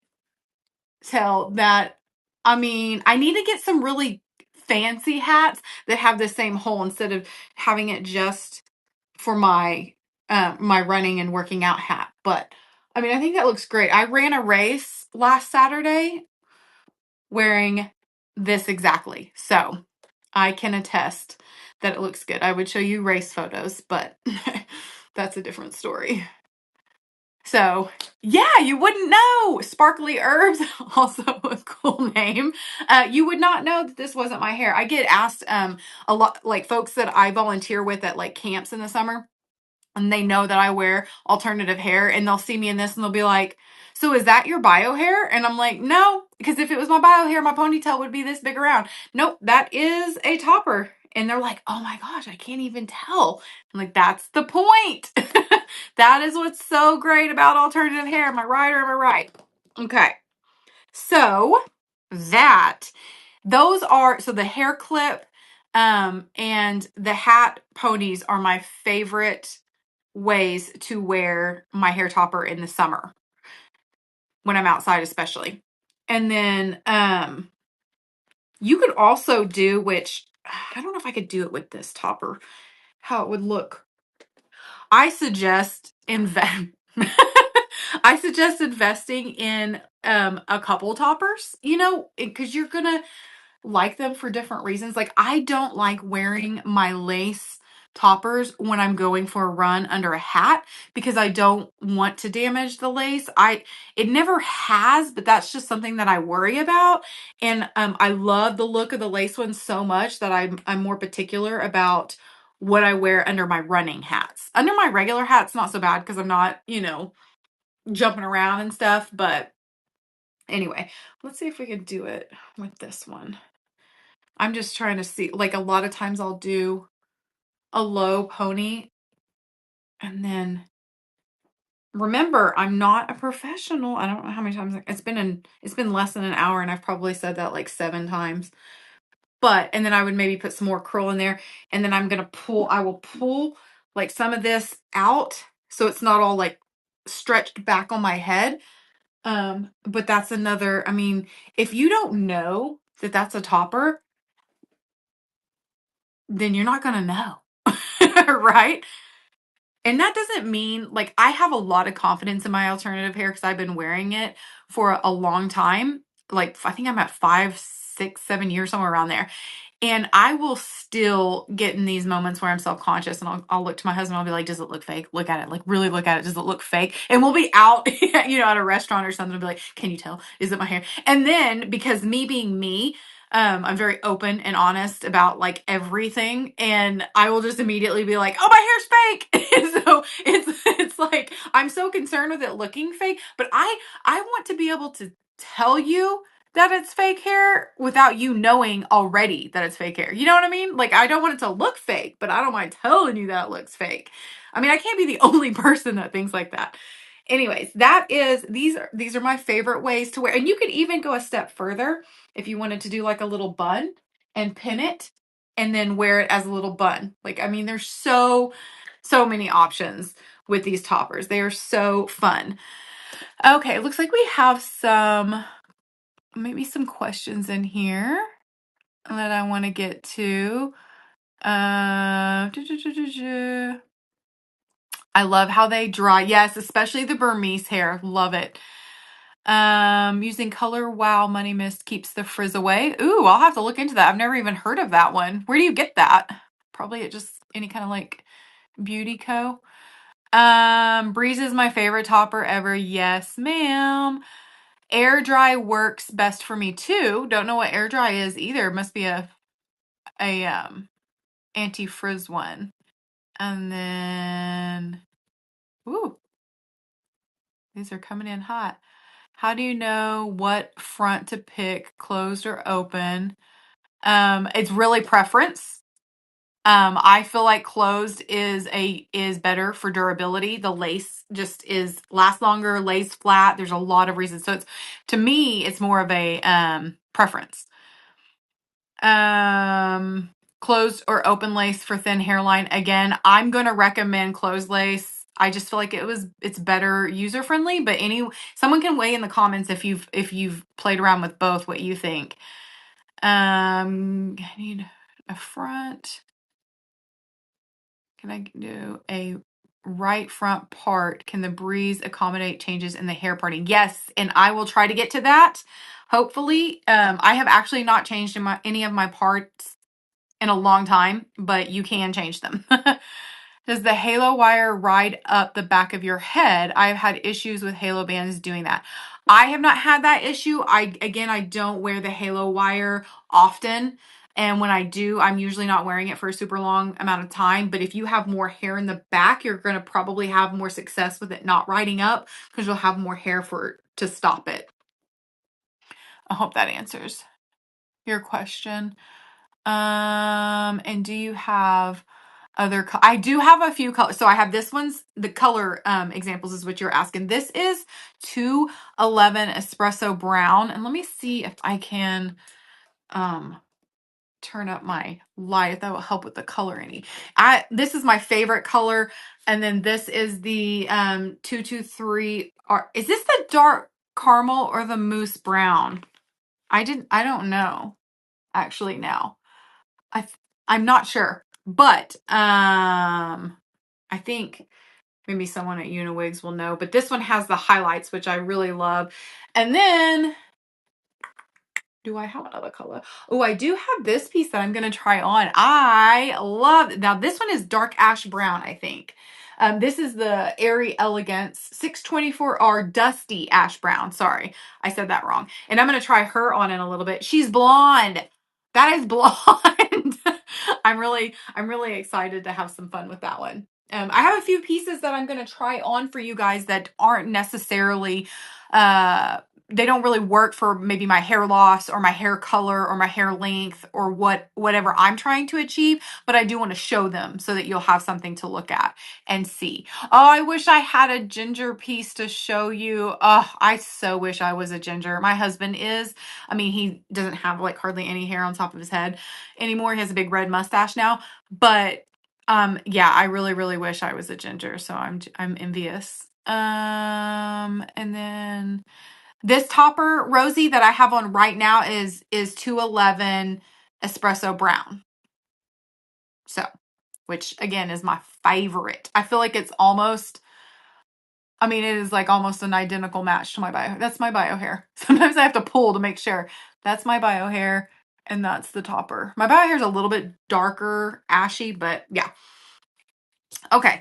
tail that, I mean, I need to get some really fancy hats that have the same hole instead of having it just for my my running and working out hat. But I mean, I think that looks great. I ran a race last Saturday wearing this exactly. So I can attest that it looks good. I would show you race photos, but that's a different story. So yeah, you wouldn't know. Sparkly Herbs, also a cool name. You would not know that this wasn't my hair. I get asked a lot, like folks that I volunteer with at like camps in the summer, and they know that I wear alternative hair, and they'll see me in this and they'll be like, so is that your bio hair? And I'm like, no, because if it was my bio hair, my ponytail would be this big around. Nope, that is a topper. And they're like, oh my gosh, I can't even tell. I'm like, that's the point. That is what's so great about alternative hair. Am I right or am I right? Okay. So so the hair clip and the hat ponies are my favorite ways to wear my hair topper in the summer when I'm outside, especially. And then you could also do, which I don't know if I could do it with this topper, how it would look. I suggest I suggest investing in a couple toppers, because you're gonna like them for different reasons. Like, I don't like wearing my lace toppers when I'm going for a run under a hat because I don't want to damage the lace. It never has, but that's just something that I worry about. And I love the look of the lace ones so much that I'm more particular about what I wear under my running hats. Under my regular hats, not so bad because I'm not, jumping around and stuff. But anyway, let's see if we can do it with this one. I'm just trying to see, like, a lot of times I'll do a low pony and then remember, I'm not a professional. I don't know how many times it's been less than an hour and I've probably said that like 7 times. And then I would maybe put some more curl in there and then I will pull like some of this out so it's not all like stretched back on my head. But that's another, I mean, if you don't know that that's a topper, then you're not going to know. Right? And that doesn't mean, like, I have a lot of confidence in my alternative hair because I've been wearing it for a long time. Like, I think I'm at 5, 6, 7 years, somewhere around there. And I will still get in these moments where I'm self-conscious and I'll look to my husband. I'll be like, does it look fake? Look at it. Like, really look at it. Does it look fake? And we'll be out, at a restaurant or something. I'll be like, can you tell? Is it my hair? And then because me being me, I'm very open and honest about like everything. And I will just immediately be like, oh, my hair's fake. And so it's like, I'm so concerned with it looking fake, but I want to be able to tell you that it's fake hair without you knowing already that it's fake hair. You know what I mean? Like, I don't want it to look fake, but I don't mind telling you that it looks fake. I mean, I can't be the only person that thinks like that. Anyways, these are my favorite ways to wear. And you could even go a step further if you wanted to do like a little bun and pin it and then wear it as a little bun. Like, I mean, there's so many options with these toppers. They are so fun. Okay, it looks like we have maybe some questions in here that I want to get to. I love how they dry. Yes, especially the Burmese hair. Love it. Using Color Wow Money Mist keeps the frizz away. Ooh, I'll have to look into that. I've never even heard of that one. Where do you get that? Probably at just any kind of like beauty co. Breeze is my favorite topper ever. Yes, ma'am. Air dry works best for me too. Don't know what air dry is either. Must be a anti-frizz one. And then, ooh, these are coming in hot. How do you know what front to pick, closed or open? It's really preference. I feel like closed is better for durability. The lace just lasts longer, lays flat. There's a lot of reasons. So to me, it's more of a preference. Closed or open lace for thin hairline. Again, I'm going to recommend closed lace. I just feel like it's better user friendly, but someone can weigh in the comments if you've played around with both, what you think. I need a front. Can I do a right front part? Can the breeze accommodate changes in the hair parting? Yes, and I will try to get to that. Hopefully, I have actually not changed any of my parts in a long time, but you can change them. Does the halo wire ride up the back of your head? I've had issues with halo bands doing that. I have not had that issue. I don't wear the halo wire often. And when I do, I'm usually not wearing it for a super long amount of time. But if you have more hair in the back, you're going to probably have more success with it not riding up because you'll have more hair to stop it. I hope that answers your question. And do you have other I do have a few colors. So I have this one's the color examples is what you're asking. This is 211 espresso brown. And let me see if I can um turn up my light if that will help with the color any. This is my favorite color. And then this is the 223. Is this the dark caramel or the mousse brown? I don't know actually now. I I'm not sure. But I think maybe someone at UniWigs will know. But this one has the highlights, which I really love. And then do I have another color? Oh, I do have this piece that I'm going to try on. I love, now this one is dark ash brown, I think. This is the Airy Elegance 624R Dusty Ash Brown. Sorry, I said that wrong. And I'm going to try her on in a little bit. She's blonde. That is blonde. I'm really excited to have some fun with that one. I have a few pieces that I'm going to try on for you guys that aren't necessarily they don't really work for maybe my hair loss or my hair color or my hair length or whatever I'm trying to achieve, but I do want to show them so that you'll have something to look at and see. Oh, I wish I had a ginger piece to show you. Oh, I so wish I was a ginger. My husband is. I mean, he doesn't have like hardly any hair on top of his head anymore. He has a big red mustache now, but yeah, I really, really wish I was a ginger, so I'm envious. And then this topper, Rosie, that I have on right now is 211 espresso brown. So, which again is my favorite. I feel like it's almost, I mean, it is like almost an identical match to my bio. That's my bio hair. Sometimes I have to pull to make sure. That's my bio hair, and that's the topper. My bio hair is a little bit darker, ashy, but yeah. Okay.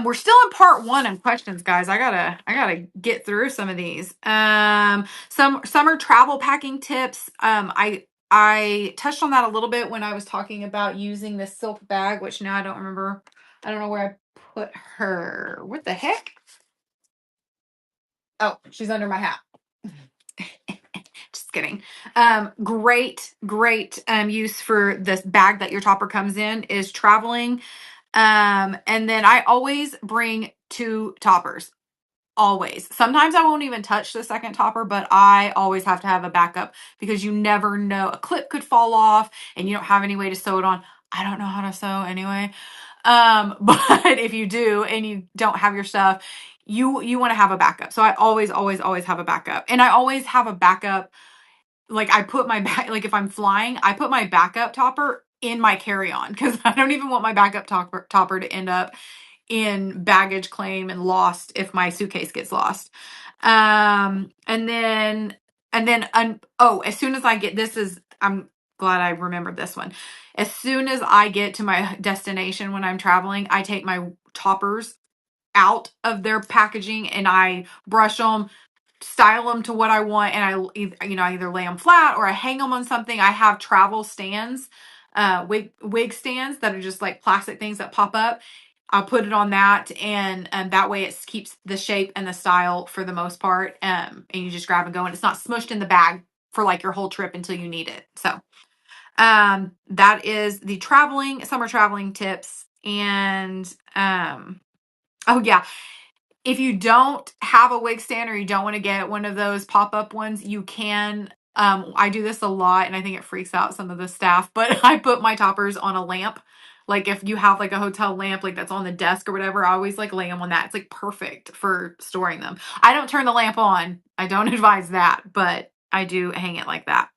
We're still in part 1 of questions, guys. I gotta get through some of these. Some summer travel packing tips. I touched on that a little bit when I was talking about using this silk bag, which now I don't remember. I don't know where I put her. What the heck? Oh, she's under my hat. Just kidding. Great use for this bag that your topper comes in is traveling. And then I always bring 2 toppers. Always. Sometimes I won't even touch the second topper, but I always have to have a backup because you never know. A clip could fall off and you don't have any way to sew it on. I don't know how to sew anyway. But if you do and you don't have your stuff, you want to have a backup. So I always have a backup. And I always have a backup. Like I put my back, like if I'm flying, I put my backup topper in my carry-on because I don't even want my backup topper to end up in baggage claim and lost if my suitcase gets lost. And then as soon as I get, I'm glad I remembered this one. As soon as I get to my destination when I'm traveling, I take my toppers out of their packaging and I brush them, style them to what I want, and I either lay them flat or I hang them on something. I have travel stands, wig stands that are just like plastic things that pop up. I'll put it on that, and that way it keeps the shape and the style for the most part. And you just grab and go, and it's not smushed in the bag for like your whole trip until you need it. So, that is the summer traveling tips. And oh yeah, if you don't have a wig stand or you don't want to get one of those pop-up ones, you can. I do this a lot, and I think it freaks out some of the staff, but I put my toppers on a lamp. Like if you have like a hotel lamp, like that's on the desk or whatever, I always like lay them on that. It's like perfect for storing them. I don't turn the lamp on. I don't advise that, but I do hang it like that.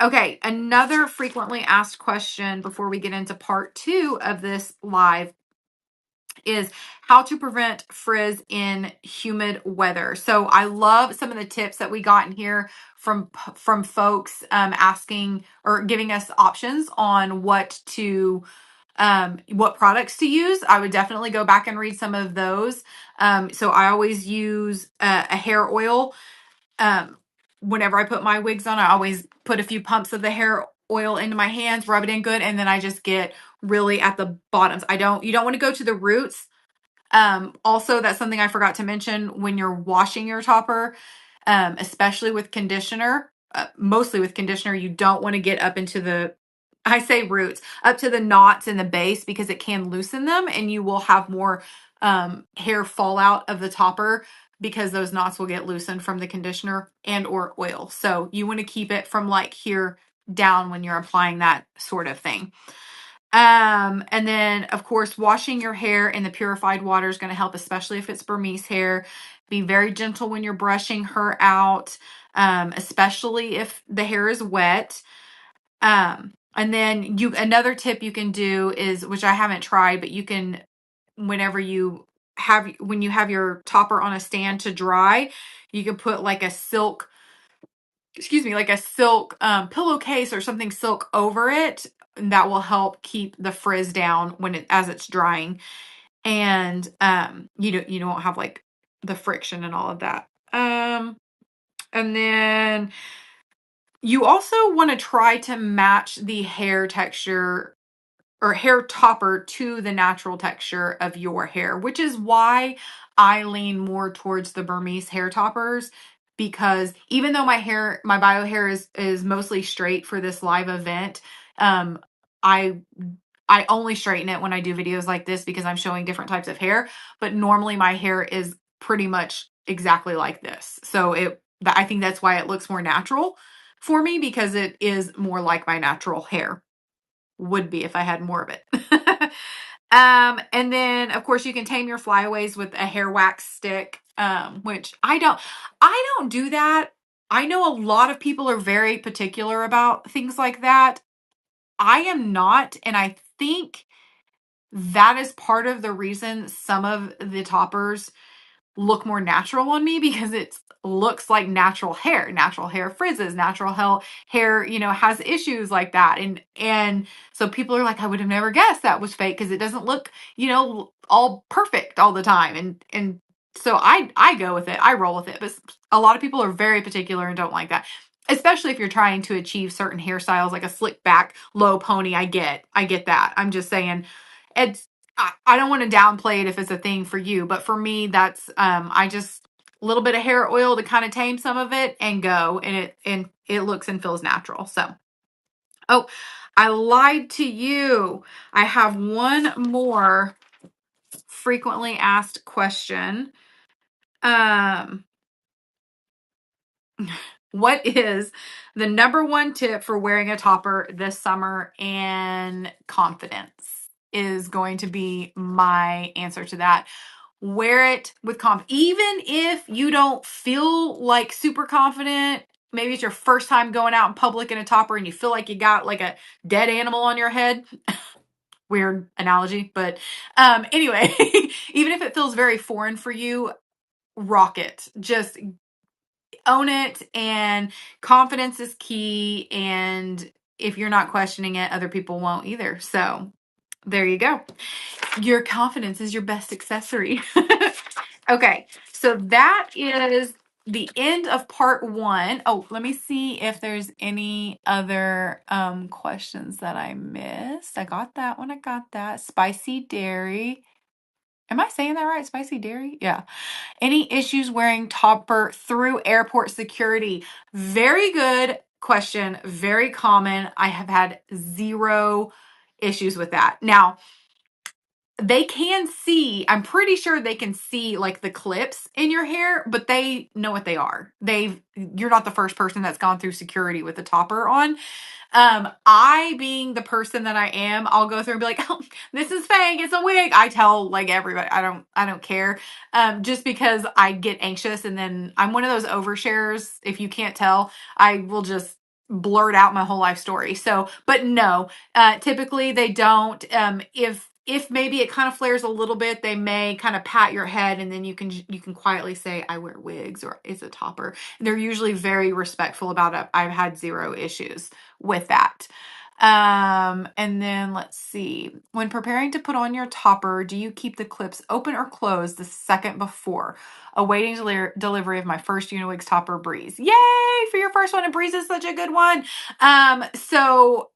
Okay. Another frequently asked question before we get into part 2 of this live is how to prevent frizz in humid weather. So I love some of the tips that we got in here from folks asking or giving us options on what products to use. I would definitely go back and read some of those. So I always use a hair oil. Whenever I put my wigs on, I always put a few pumps of the hair oil into my hands, rub it in good, and then I just get really at the bottoms. You don't want to go to the roots. Also, that's something I forgot to mention when you're washing your topper, especially with conditioner. mostly with conditioner, you don't want to get up into the, I say roots, up to the knots in the base, because it can loosen them and you will have more hair fall out of the topper, because those knots will get loosened from the conditioner and or oil. So you want to keep it from like here down when you're applying that sort of thing. And then of course, washing your hair in the purified water is going to help, especially if it's Burmese hair. Be very gentle when you're brushing her out, especially if the hair is wet. And then another tip you can do is, which I haven't tried, but you can, when you have your topper on a stand to dry, you can put like a silk, like a silk pillowcase or something silk over it, and that will help keep the frizz down as it's drying. And you don't have like the friction and all of that. And then you also want to try to match the hair texture or hair topper to the natural texture of your hair, which is why I lean more towards the Burmese hair toppers, because even though my bio hair is mostly straight for this live event, I I only straighten it when I do videos like this because I'm showing different types of hair, but normally my hair is pretty much exactly like this. So I think that's why it looks more natural for me, because it is more like my natural hair would be if I had more of it. And then of course you can tame your flyaways with a hair wax stick, which I don't do that. I know a lot of people are very particular about things like that. I am not, and I think that is part of the reason some of the toppers look more natural on me, because it looks like natural hair. Natural hair frizzes, hair, has issues like that. And so people are like, I would have never guessed that was fake, because it doesn't look, all perfect all the time. And so I go with it. I roll with it. But a lot of people are very particular and don't like that. Especially if you're trying to achieve certain hairstyles, like a slick back, low pony. I get that. I'm just saying, it's I don't want to downplay it if it's a thing for you, but for me, that's I just a little bit of hair oil to kind of tame some of it and go, and it looks and feels natural. So, oh, I lied to you. I have one more frequently asked question. Um, what is the number one tip for wearing a topper this summer and confidence? Is going to be my answer to that. Wear it with confidence. Even if you don't feel like super confident, maybe it's your first time going out in public in a topper and you feel like you got like a dead animal on your head. Weird analogy, but anyway, even if it feels very foreign for you, rock it. Just own it, and confidence is key. And if you're not questioning it, other people won't either. So there you go. Your confidence is your best accessory. Okay, so that is the end of part 1. Oh, let me see if there's any other questions that I missed. I got that one. I got that. Spicy dairy. Am I saying that right? Spicy dairy? Yeah. Any issues wearing topper through airport security? Very good question. Very common. I have had 0 issues with that. Now, they can see, I'm pretty sure they can see like the clips in your hair, but they know what they are. You're not the first person that's gone through security with the topper on. I, being the person that I am, I'll go through and be like, oh, this is fake, it's a wig. I tell like everybody, I don't care. Just because I get anxious, and then I'm one of those oversharers. If you can't tell, I will just blurt out my whole life story. So, but no, typically they don't. If maybe it kind of flares a little bit, they may kind of pat your head, and then you can quietly say, I wear wigs, or it's a topper. They're usually very respectful about it. I've had 0 issues with that. And then let's see. When preparing to put on your topper, do you keep the clips open or closed the second before? Awaiting delivery of my first UniWigs topper, Breeze. Yay for your first one, and Breeze is such a good one. So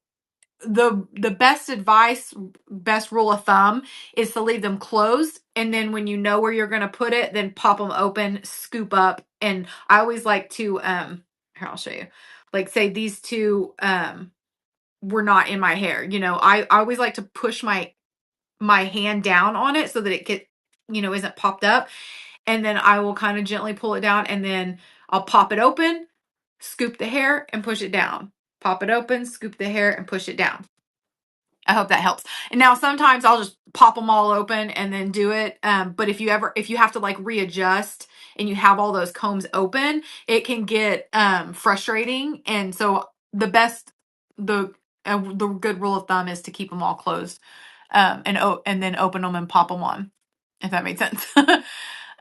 the best advice, best rule of thumb is to leave them closed, and then when you know where you're going to put it, then pop them open, scoop up. And I always like to here, I'll show you. like say these two were not in my hair. I always like to push my hand down on it so that it get, isn't popped up. And then I will kind of gently pull it down, and then I'll pop it open, scoop the hair and push it down. Pop it open, scoop the hair and push it down. I hope that helps. And now sometimes I'll just pop them all open and then do it. But if you have to like readjust and you have all those combs open, it can get frustrating. And so the good rule of thumb is to keep them all closed, and then open them and pop them on, if that made sense.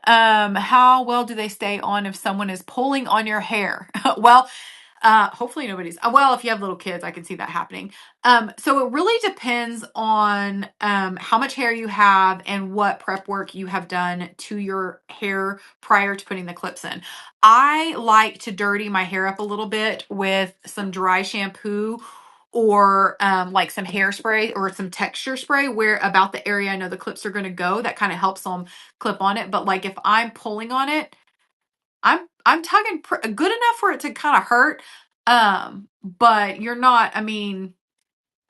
How well do they stay on if someone is pulling on your hair? Well, hopefully nobody's, well, if you have little kids, I can see that happening. So it really depends on how much hair you have and what prep work you have done to your hair prior to putting the clips in. I like to dirty my hair up a little bit with some dry shampoo, or like some hairspray or some texture spray where about the area I know the clips are going to go. That kind of helps them clip on it. But like if I'm pulling on it, I'm tugging good enough for it to kind of hurt. But you're not, I mean,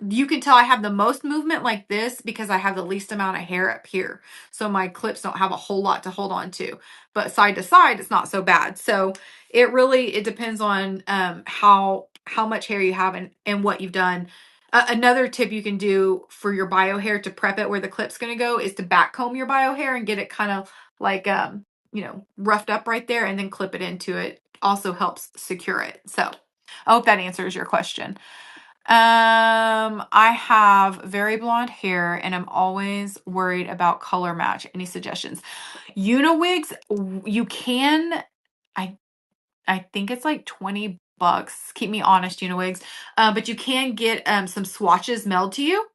you can tell I have the most movement like this because I have the least amount of hair up here. So my clips don't have a whole lot to hold on to. But side to side, it's not so bad. So it depends on how much hair you have and what you've done. Another tip you can do for your bio hair to prep it where the clip's going to go is to back comb your bio hair and get it kind of like roughed up right there, and then clip it into it. Also helps secure it. So I hope that answers your question. I have very blonde hair and I'm always worried about color match. Any suggestions? UniWigs, you can, I I think it's like $20. Keep me honest, UniWigs. But you can get some swatches mailed to you,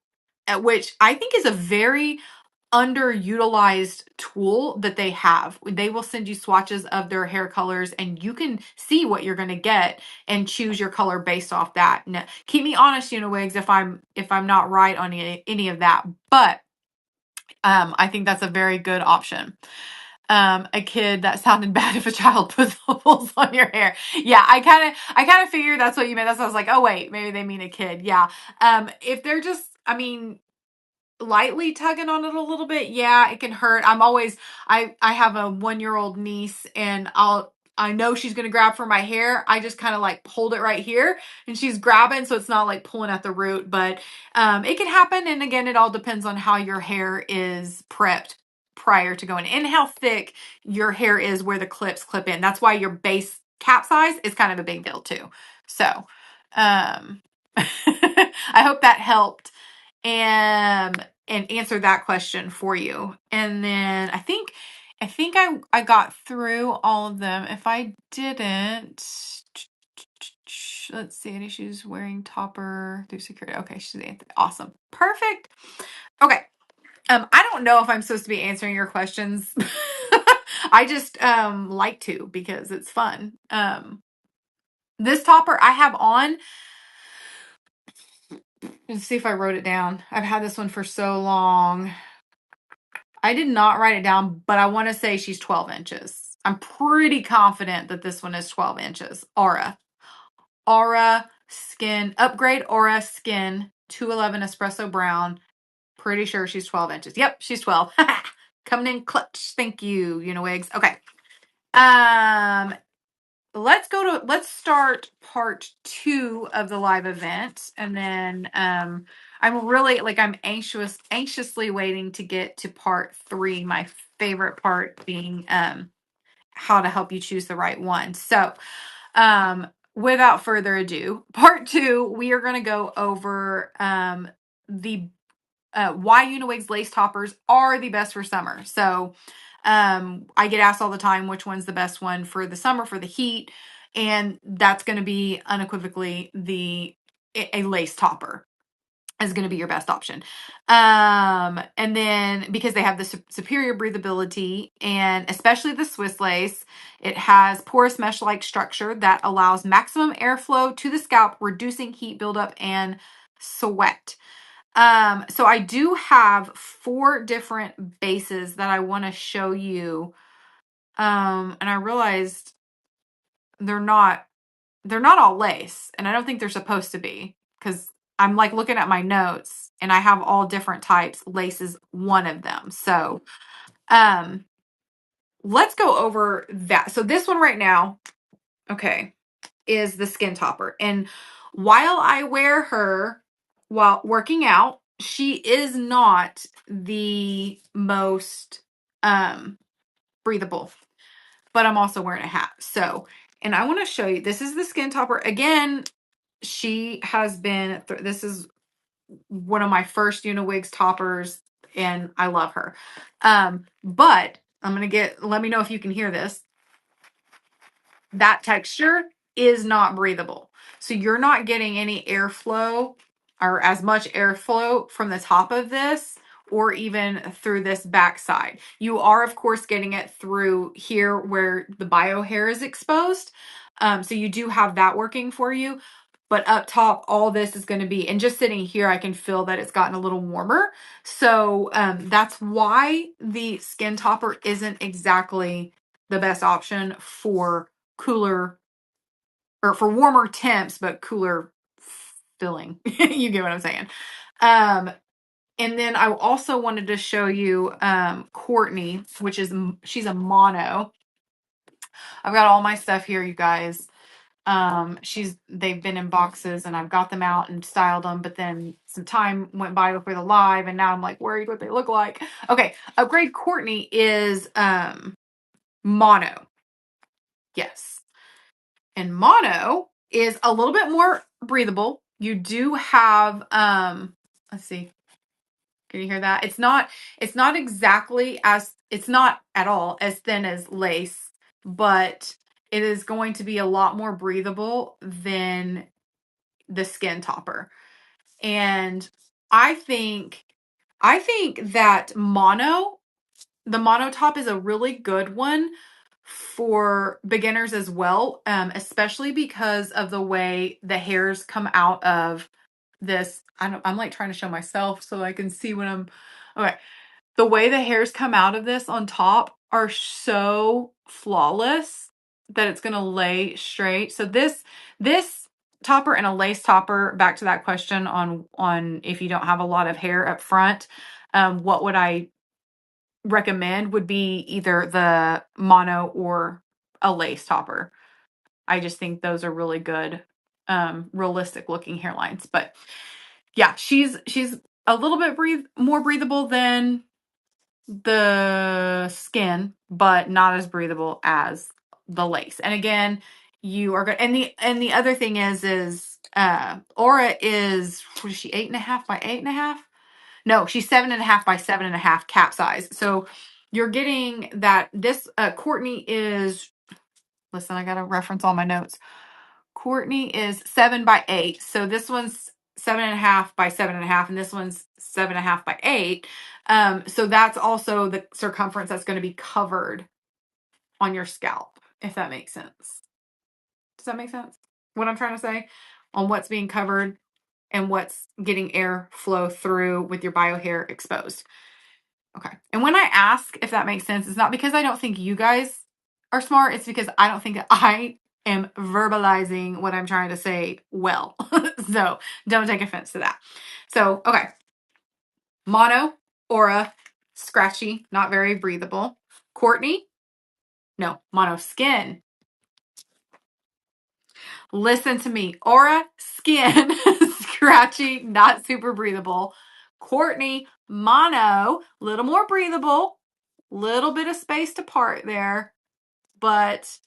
which I think is a very underutilized tool that they have. They will send you swatches of their hair colors and you can see what you're going to get and choose your color based off that. Now, keep me honest, UniWigs, if I'm not right on any of that, but I think that's a very good option. A kid, that sounded bad if a child puts holes on your hair. Yeah, I kind of figured that's what you meant. That's why I was like, oh wait, maybe they mean a kid. Yeah. If they're just, I mean, lightly tugging on it a little bit, yeah, it can hurt. I have a 1-year-old niece, and I know she's gonna grab for my hair. I just kind of like hold it right here and she's grabbing, so it's not like pulling at the root. But it can happen, and again, it all depends on how your hair is prepped prior to going in and how thick your hair is where the clips clip in. That's why your base cap size is kind of a big deal too. So I hope that helped and answer that question for you. And then I got through all of them. If I didn't, let's see, any she's wearing topper through security. Okay, she's awesome. Perfect. Okay. I don't know if I'm supposed to be answering your questions. I just like to because it's fun. This topper I have on, let's see if I wrote it down. I've had this one for so long. I did not write it down, but I want to say she's 12 inches. I'm pretty confident that this one is 12 inches. Aura Skin, Upgrade Aura Skin 211 Espresso Brown. Pretty sure she's 12 inches. Yep, she's 12. Coming in clutch. Thank you, UniWigs. Okay. Let's start part 2 of the live event, and then I'm really like I'm anxiously waiting to get to part 3, my favorite part being how to help you choose the right one. So without further ado, part 2, we are going to go over the why UniWigs lace toppers are the best for summer. So I get asked all the time which one's the best one for the summer, for the heat, and that's going to be unequivocally a lace topper is going to be your best option. And then because they have the superior breathability, and especially the Swiss lace, it has porous mesh-like structure that allows maximum airflow to the scalp, reducing heat buildup and sweat. So I do have 4 different bases that I want to show you. And I realized they're not they're not all lace, and I don't think they're supposed to be, because I'm like looking at my notes and I have all different types. Lace is one of them. So let's go over that. So this one right now, okay, is the skin topper. And while I wear her while working out, she is not the most breathable, but I'm also wearing a hat. So, and I want to show you, this is the skin topper. Again, she has been, this is one of my first UniWigs toppers, and I love her. But I'm going to let me know if you can hear this. That texture is not breathable. So you're not getting any airflow or as much airflow from the top of this or even through this back side. You are, of course, getting it through here where the bio hair is exposed. So you do have that working for you. But up top, all this is going to be, and just sitting here, I can feel that it's gotten a little warmer. So that's why the skin topper isn't exactly the best option for cooler or for warmer temps, but cooler filling. You get what I'm saying. And then I also wanted to show you Courtney, which is, she's a mono. I've got all my stuff here, you guys. They've been in boxes and I've got them out and styled them, but then some time went by before the live and now I'm like worried what they look like. Okay. Upgrade Courtney is mono. Yes. And mono is a little bit more breathable. You do have, let's see. Can you hear that? It's not exactly as, it's not at all as thin as lace, but it is going to be a lot more breathable than the skin topper. And I think that the mono top is a really good one for beginners as well, especially because of the way the hairs come out of this. I'm like trying to show myself so I can see when I'm okay. The way the hairs come out of this on top are so flawless that it's going to lay straight. So this topper and a lace topper, back to that question on if you don't have a lot of hair up front, what would I recommend would be either the mono or a lace topper. I just think those are really good, realistic looking hairlines. But yeah, she's a little bit more breathable than the skin, but not as breathable as the lace. And again, you are good. And the other thing is Aura is, what is she, 8.5 by 8.5? No, she's 7.5 by 7.5 cap size. So you're getting that. This Courtney is, listen, I gotta reference all my notes. Courtney is 7 by 8. So this one's 7.5 by 7.5, and this one's 7.5 by 8. So that's also the circumference that's going to be covered on your scalp, if that makes sense. Does that make sense? What I'm trying to say on what's being covered and what's getting air flow through with your bio hair exposed. Okay. And when I ask if that makes sense, it's not because I don't think you guys are smart. It's because I don't think that I am verbalizing what I'm trying to say well. So don't take offense to that. So, okay. Mono, Aura, scratchy, not very breathable. Courtney, no, mono skin. Listen to me. Aura, skin, scratchy, not super breathable. Courtney, mono, little more breathable, little bit of space to part there, but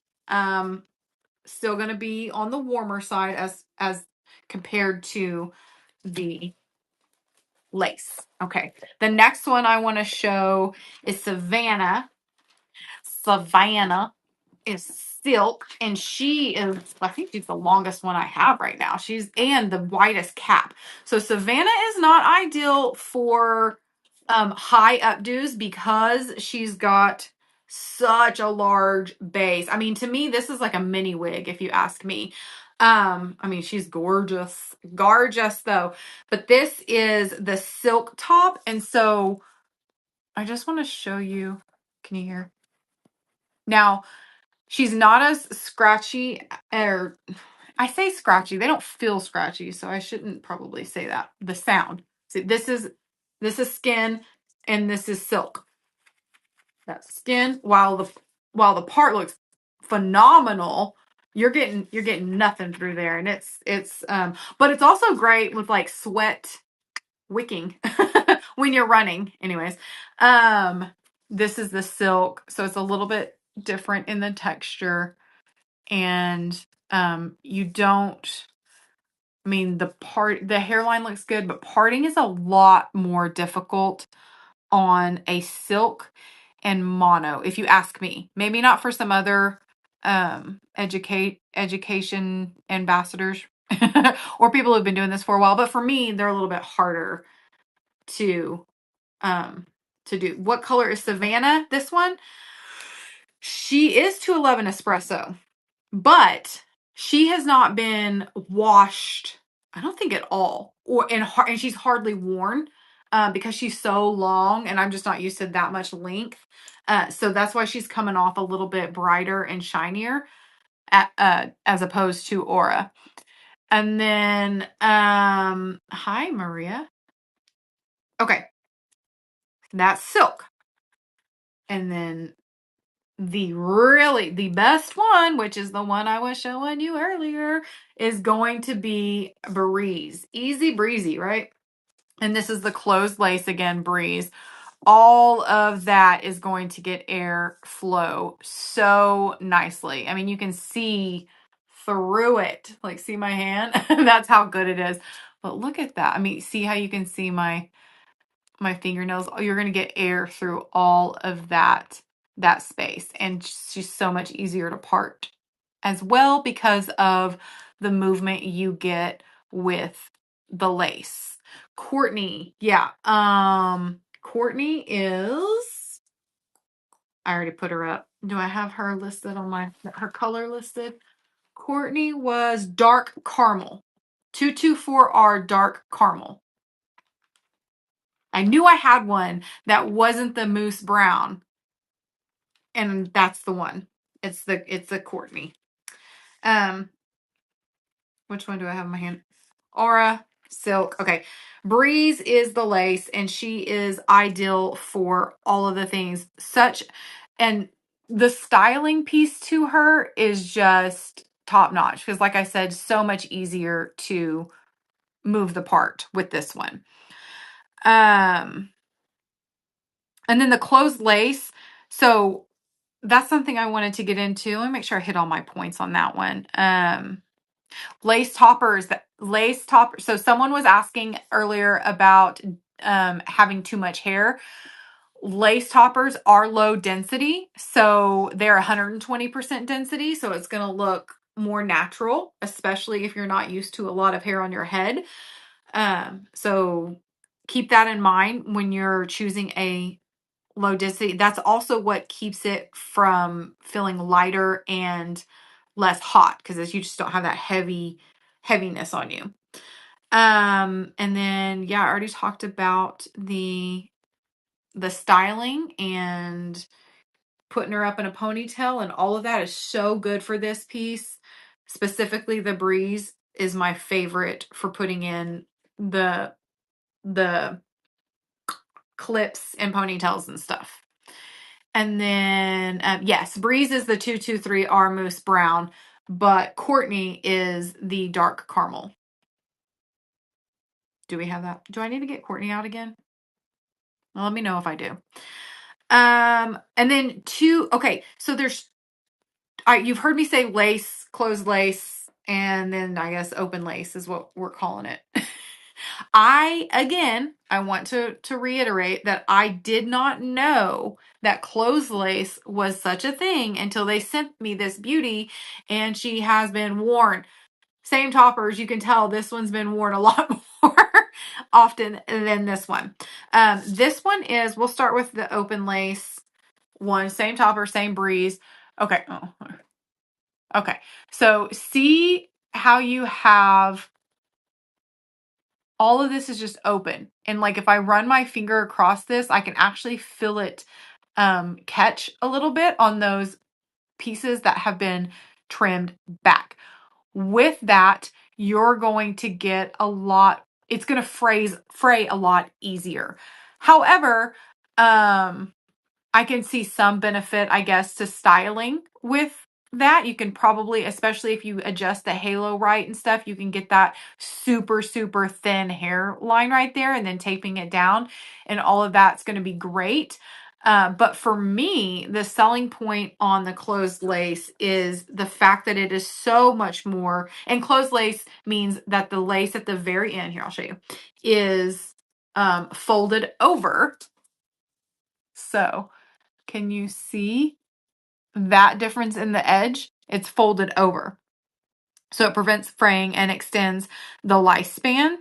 still going to be on the warmer side as compared to the lace. Okay. The next one I want to show is Savannah. Savannah is silk, and she is, I think she's the longest one I have right now. And the widest cap. So Savannah is not ideal for high updos because she's got such a large base. I mean, to me, this is like a mini wig, if you ask me. I mean, she's gorgeous though. But this is the silk top, and so I just want to show you. Can you hear? Now, she's not as scratchy, or I say scratchy. They don't feel scratchy, so I shouldn't probably say that. The sound. See, this is skin and this is silk. That's skin. While the part looks phenomenal, you're getting nothing through there, and it's but it's also great with like sweat wicking when you're running. Anyways, this is the silk, so it's a little bit different in the texture, and you don't. I mean, the hairline looks good, but parting is a lot more difficult on a silk and mono, if you ask me. Maybe not for some other education ambassadors or people who've been doing this for a while, but for me, they're a little bit harder to do. What color is Savannah? This one? She is 211 espresso, but she has not been washed, I don't think at all, and she's hardly worn because she's so long, and I'm just not used to that much length. So that's why she's coming off a little bit brighter and shinier as opposed to Aura. And then, hi Maria. Okay, that's silk. And then the best one, which is the one I was showing you earlier, is going to be Breeze. Easy breezy, right? And this is the closed lace again, Breeze. All of that is going to get air flow so nicely. I mean, you can see through it. Like, see my hand? That's how good it is. But look at that. I mean, see how you can see my fingernails? You're going to get air through all of that space, and she's so much easier to part as well because of the movement you get with the lace. Courtney, yeah. Courtney is, I already put her up. Do I have her listed on her color listed? Courtney was dark caramel. 224R dark caramel. I knew I had one that wasn't the mousse brown, and that's the one. It's the Courtney. Which one do I have in my hand? Aura silk. Okay. Breeze is the lace, and she is ideal for all of the things. And the styling piece to her is just top notch because, like I said, so much easier to move the part with this one. And then the closed lace. So that's something I wanted to get into. Let me make sure I hit all my points on that one. Lace toppers. So someone was asking earlier about having too much hair. Lace toppers are low density. So they're 120% density. So it's going to look more natural, especially if you're not used to a lot of hair on your head. So keep that in mind when you're choosing a low density. That's also what keeps it from feeling lighter and less hot because you just don't have that heaviness on you. And then I already talked about the styling and putting her up in a ponytail, and all of that is so good for this piece. Specifically, the Breeze is my favorite for putting in the clips and ponytails and stuff. And then, yes, Breeze is the 223R Mousse Brown, but Courtney is the dark caramel. Do we have that? Do I need to get Courtney out again? Well, let me know if I do. And then okay, so you've heard me say lace, closed lace, and then I guess open lace is what we're calling it. I want to reiterate that I did not know that closed lace was such a thing until they sent me this beauty, and she has been worn. Same toppers, you can tell this one's been worn a lot more often than this one. This one is, we'll start with the open lace one, same topper, same Breeze. Okay. Oh. Okay. So see how you have all of this is just open. And like if I run my finger across this, I can actually feel it catch a little bit on those pieces that have been trimmed back. with that, you're going to get a lot, it's going to fray a lot easier. However, I can see some benefit, I guess, to styling with that. You can probably, especially if you adjust the halo right and stuff, you can get that super, super thin hairline right there and then taping it down. And all of that's going to be great. But for me, the selling point on the closed lace is the fact that it is so much more. And closed lace means that the lace at the very end, here, I'll show you, is folded over. So, can you see that difference in the edge? It's folded over. So it prevents fraying and extends the lifespan,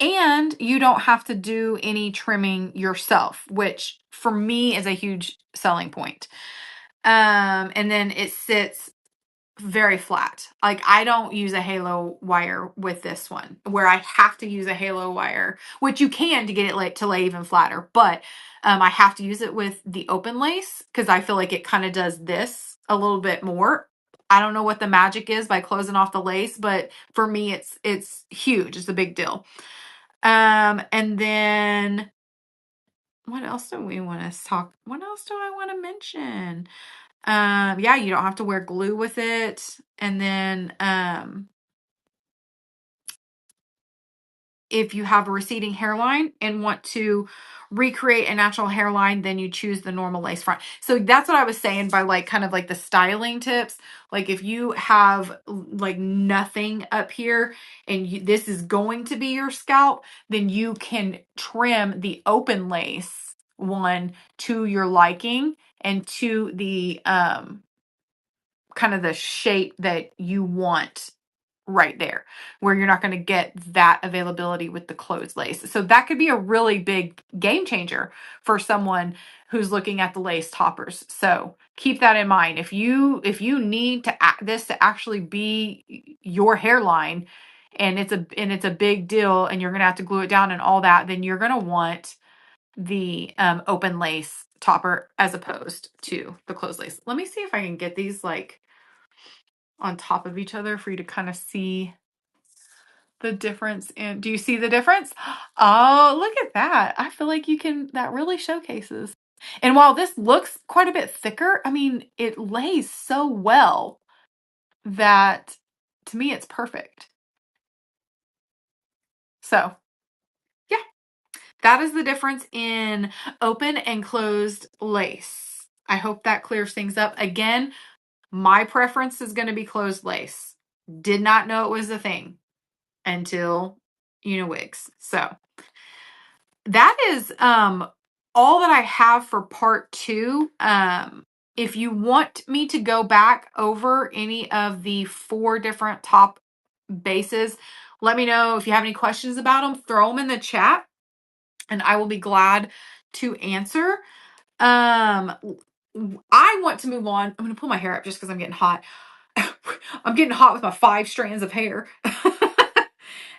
and you don't have to do any trimming yourself, which for me is a huge selling point. And then it sits very flat. Like, I don't use a halo wire with this one, where I have to use a halo wire, which you can to get it to lay even flatter, but I have to use it with the open lace because I feel like it kind of does this a little bit more. I don't know what the magic is by closing off the lace, but for me it's huge. It's a big deal. And then what else do we want to talk? What else do I want to mention? Yeah, you don't have to wear glue with it. And then if you have a receding hairline and want to recreate a natural hairline, then you choose the normal lace front. So that's what I was saying by kind of the styling tips. Like, if you have nothing up here and this is going to be your scalp, then you can trim the open lace one to your liking and to the kind of the shape that you want right there, where you're not going to get that availability with the closed lace. So that could be a really big game changer for someone who's looking at the lace toppers. So keep that in mind. If you need this to actually be your hairline, and it's a big deal, and you're going to have to glue it down and all that, then you're going to want the open lace topper as opposed to the closed lace. Let me see if I can get these on top of each other for you to kind of see the difference do you see the difference? Oh, look at that. I feel like that really showcases. And while this looks quite a bit thicker, I mean, it lays so well that to me it's perfect. So, yeah, that is the difference in open and closed lace. I hope that clears things up. Again, my preference is going to be closed lace. Did not know it was a thing until UniWigs. So that is all that I have for part 2. If you want me to go back over any of the 4 different top bases, let me know. If you have any questions about them, throw them in the chat and I will be glad to answer. I want to move on. I'm going to pull my hair up just because I'm getting hot. I'm getting hot with my 5 strands of hair.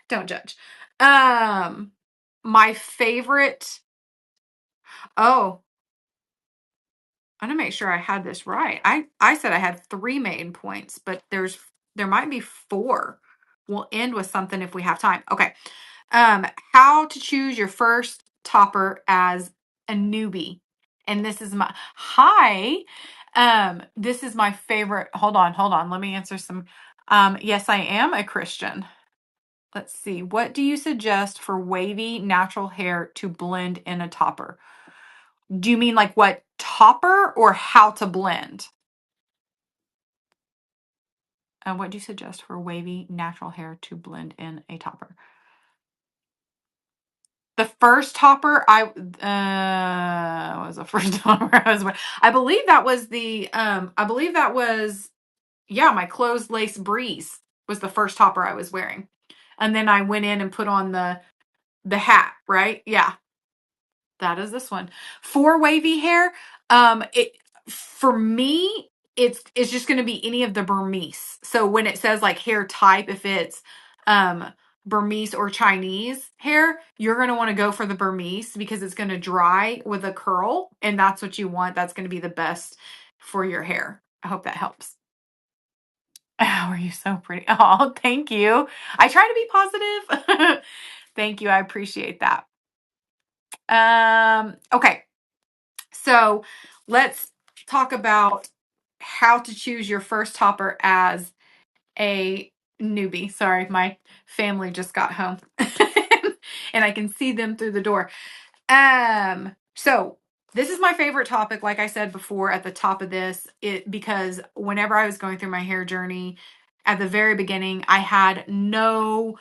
Don't judge. My favorite. Oh, I'm gonna make sure I had this right. I said I had 3 main points, but there might be 4. We'll end with something if we have time. Okay. How to choose your first topper as a newbie. And this is my hi. This is my favorite. Hold on. Let me answer some. Yes, I am a Christian. Let's see. What do you suggest for wavy natural hair to blend in a topper? Do you mean what topper or how to blend? What do you suggest for wavy natural hair to blend in a topper? The first topper what was the first topper I was wearing? I believe that was my closed lace breeze was the first topper I was wearing. And then I went in and put on the hat, right? Yeah. That is this one. For wavy hair, for me, it's just going to be any of the Burmese. So when it says hair type, if it's Burmese or Chinese hair, you're going to want to go for the Burmese because it's going to dry with a curl, and that's what you want. That's going to be the best for your hair. I hope that helps. Oh, are you so pretty? Oh, thank you. I try to be positive. Thank you. I appreciate that. Okay. So let's talk about how to choose your first topper as a newbie. Sorry, my family just got home and I can see them through the door. So this is my favorite topic, like I said before at the top of this, because whenever I was going through my hair journey at the very beginning, I had nobody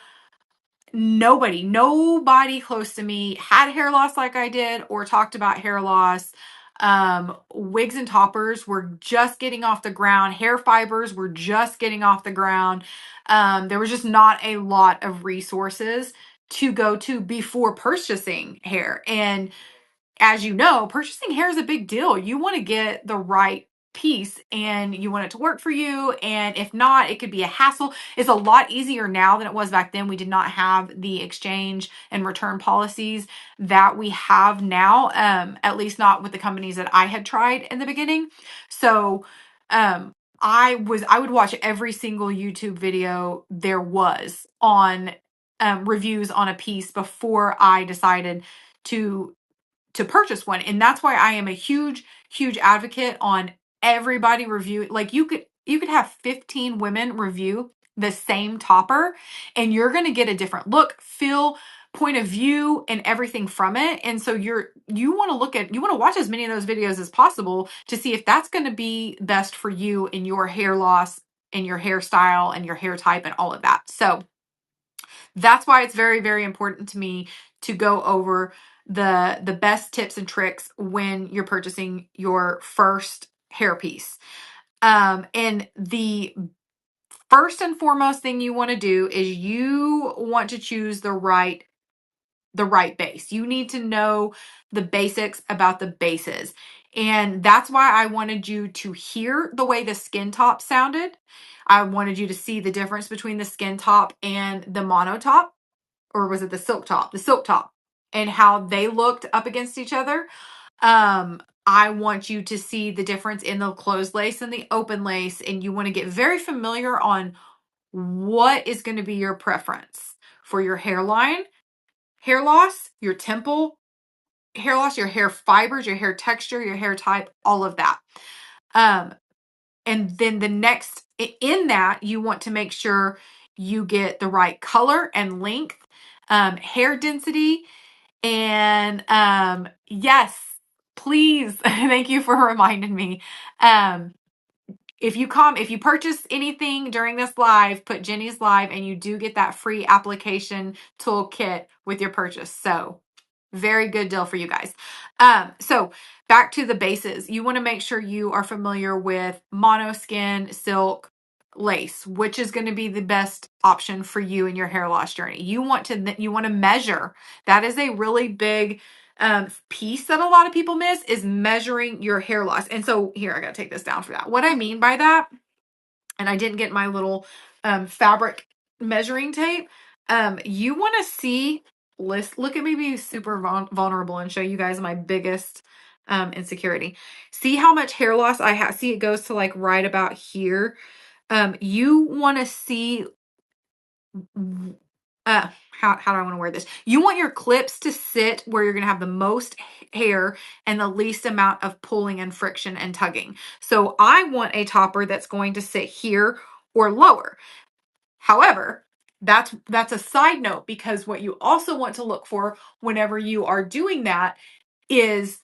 close to me had hair loss like I did or talked about hair loss. Wigs and toppers were just getting off the ground. Hair fibers were just getting off the ground. There was just not a lot of resources to go to before purchasing hair. And as you know, purchasing hair is a big deal. You want to get the right piece and you want it to work for you. And if not, it could be a hassle. It's a lot easier now than it was back then. We did not have the exchange and return policies that we have now, at least not with the companies that I had tried in the beginning. So, I would watch every single YouTube video there was on reviews on a piece before I decided to purchase one. And that's why I am a huge advocate on everybody review. Like you could have 15 women review the same topper and you're going to get a different look, feel, point of view and everything from it. And so you want to watch as many of those videos as possible to see if that's going to be best for you in your hair loss and your hairstyle and your hair type and all of that. So that's why it's very important to me to go over the best tips and tricks when you're purchasing your first hairpiece. And the first and foremost thing you want to do is you want to choose the right base. You need to know the basics about the bases. And that's why I wanted you to hear the way the skin top sounded. I wanted you to see the difference between the skin top and the mono top, or was it the silk top? The silk top, and how they looked up against each other. I want you to see the difference in the closed lace and the open lace, and you want to get very familiar on what is going to be your preference for your hairline, hair loss, your temple hair loss, your hair fibers, your hair texture, your hair type, all of that. And then the next in that, you want to make sure you get the right color and length, hair density, and yes, please, thank you for reminding me. If you purchase anything during this live, put Jenny's live and you do get that free application toolkit with your purchase. So very good deal for you guys. So back to the bases. You want to make sure you are familiar with monoskin, silk, lace, which is going to be the best option for you in your hair loss journey. You want to measure. That is a really big piece that a lot of people miss, is measuring your hair loss. And so here, I got to take this down for that. What I mean by that, and I didn't get my little fabric measuring tape. You want to see, look at me be super vulnerable and show you guys my biggest insecurity. See how much hair loss I have. See, it goes to like right about here. You want to see how do I want to wear this? You want your clips to sit where you're going to have the most hair and the least amount of pulling and friction and tugging. So I want a topper that's going to sit here or lower. However, that's a side note, because what you also want to look for whenever you are doing that is,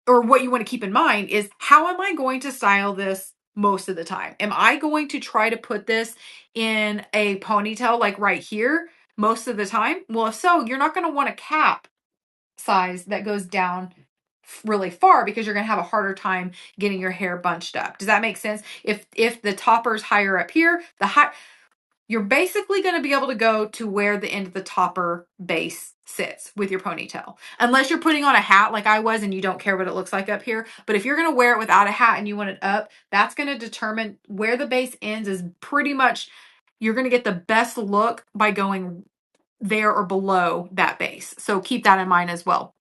or what you want to keep in mind is, how am I going to style this most of the time? Am I going to try to put this in a ponytail like right here most of the time? Well, if so, you're not going to want a cap size that goes down really far, because you're going to have a harder time getting your hair bunched up. Does that make sense? If the topper's higher up here, you're basically going to be able to go to where the end of the topper base sits with your ponytail. Unless you're putting on a hat like I was and you don't care what it looks like up here. But if you're going to wear it without a hat and you want it up, that's going to determine where the base ends. Is pretty much, you're going to get the best look by going there or below that base. So keep that in mind as well.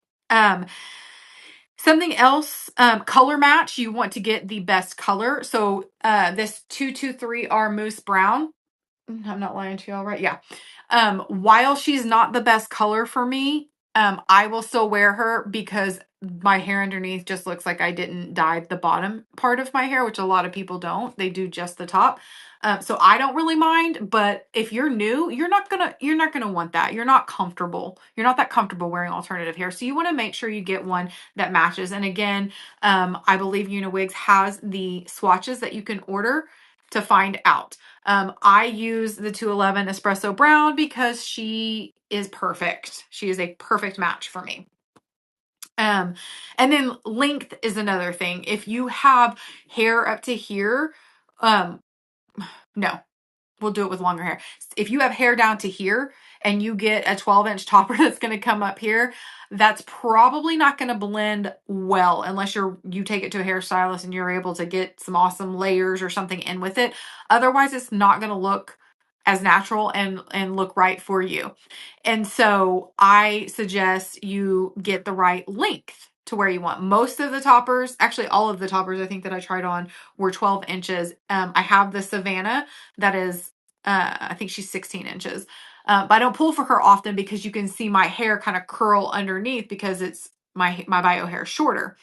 Something else, color match, you want to get the best color. So this 223R Moose Brown, I'm not lying to y'all, right? Yeah. While she's not the best color for me, I will still wear her because my hair underneath just looks like I didn't dye the bottom part of my hair, which a lot of people don't. They do just the top. So I don't really mind, but if you're new, you're not gonna want that. You're not comfortable. You're not that comfortable wearing alternative hair. So you want to make sure you get one that matches. And again, I believe UniWigs has the swatches that you can order to find out. I use the 211 Espresso Brown because she is perfect. She is a perfect match for me. And then length is another thing. If you have hair up to here, no, we'll do it with longer hair. If you have hair down to here and you get a 12-inch topper that's going to come up here, that's probably not going to blend well unless you take it to a hairstylist and you're able to get some awesome layers or something in with it. Otherwise, it's not going to look as natural and look right for you. And so I suggest you get the right length to where you want. Most of the toppers, actually all of the toppers I think that I tried on were 12 inches. I have the Savannah that is, I think she's 16 inches. But I don't pull for her often because you can see my hair kind of curl underneath because it's my bio hair is shorter.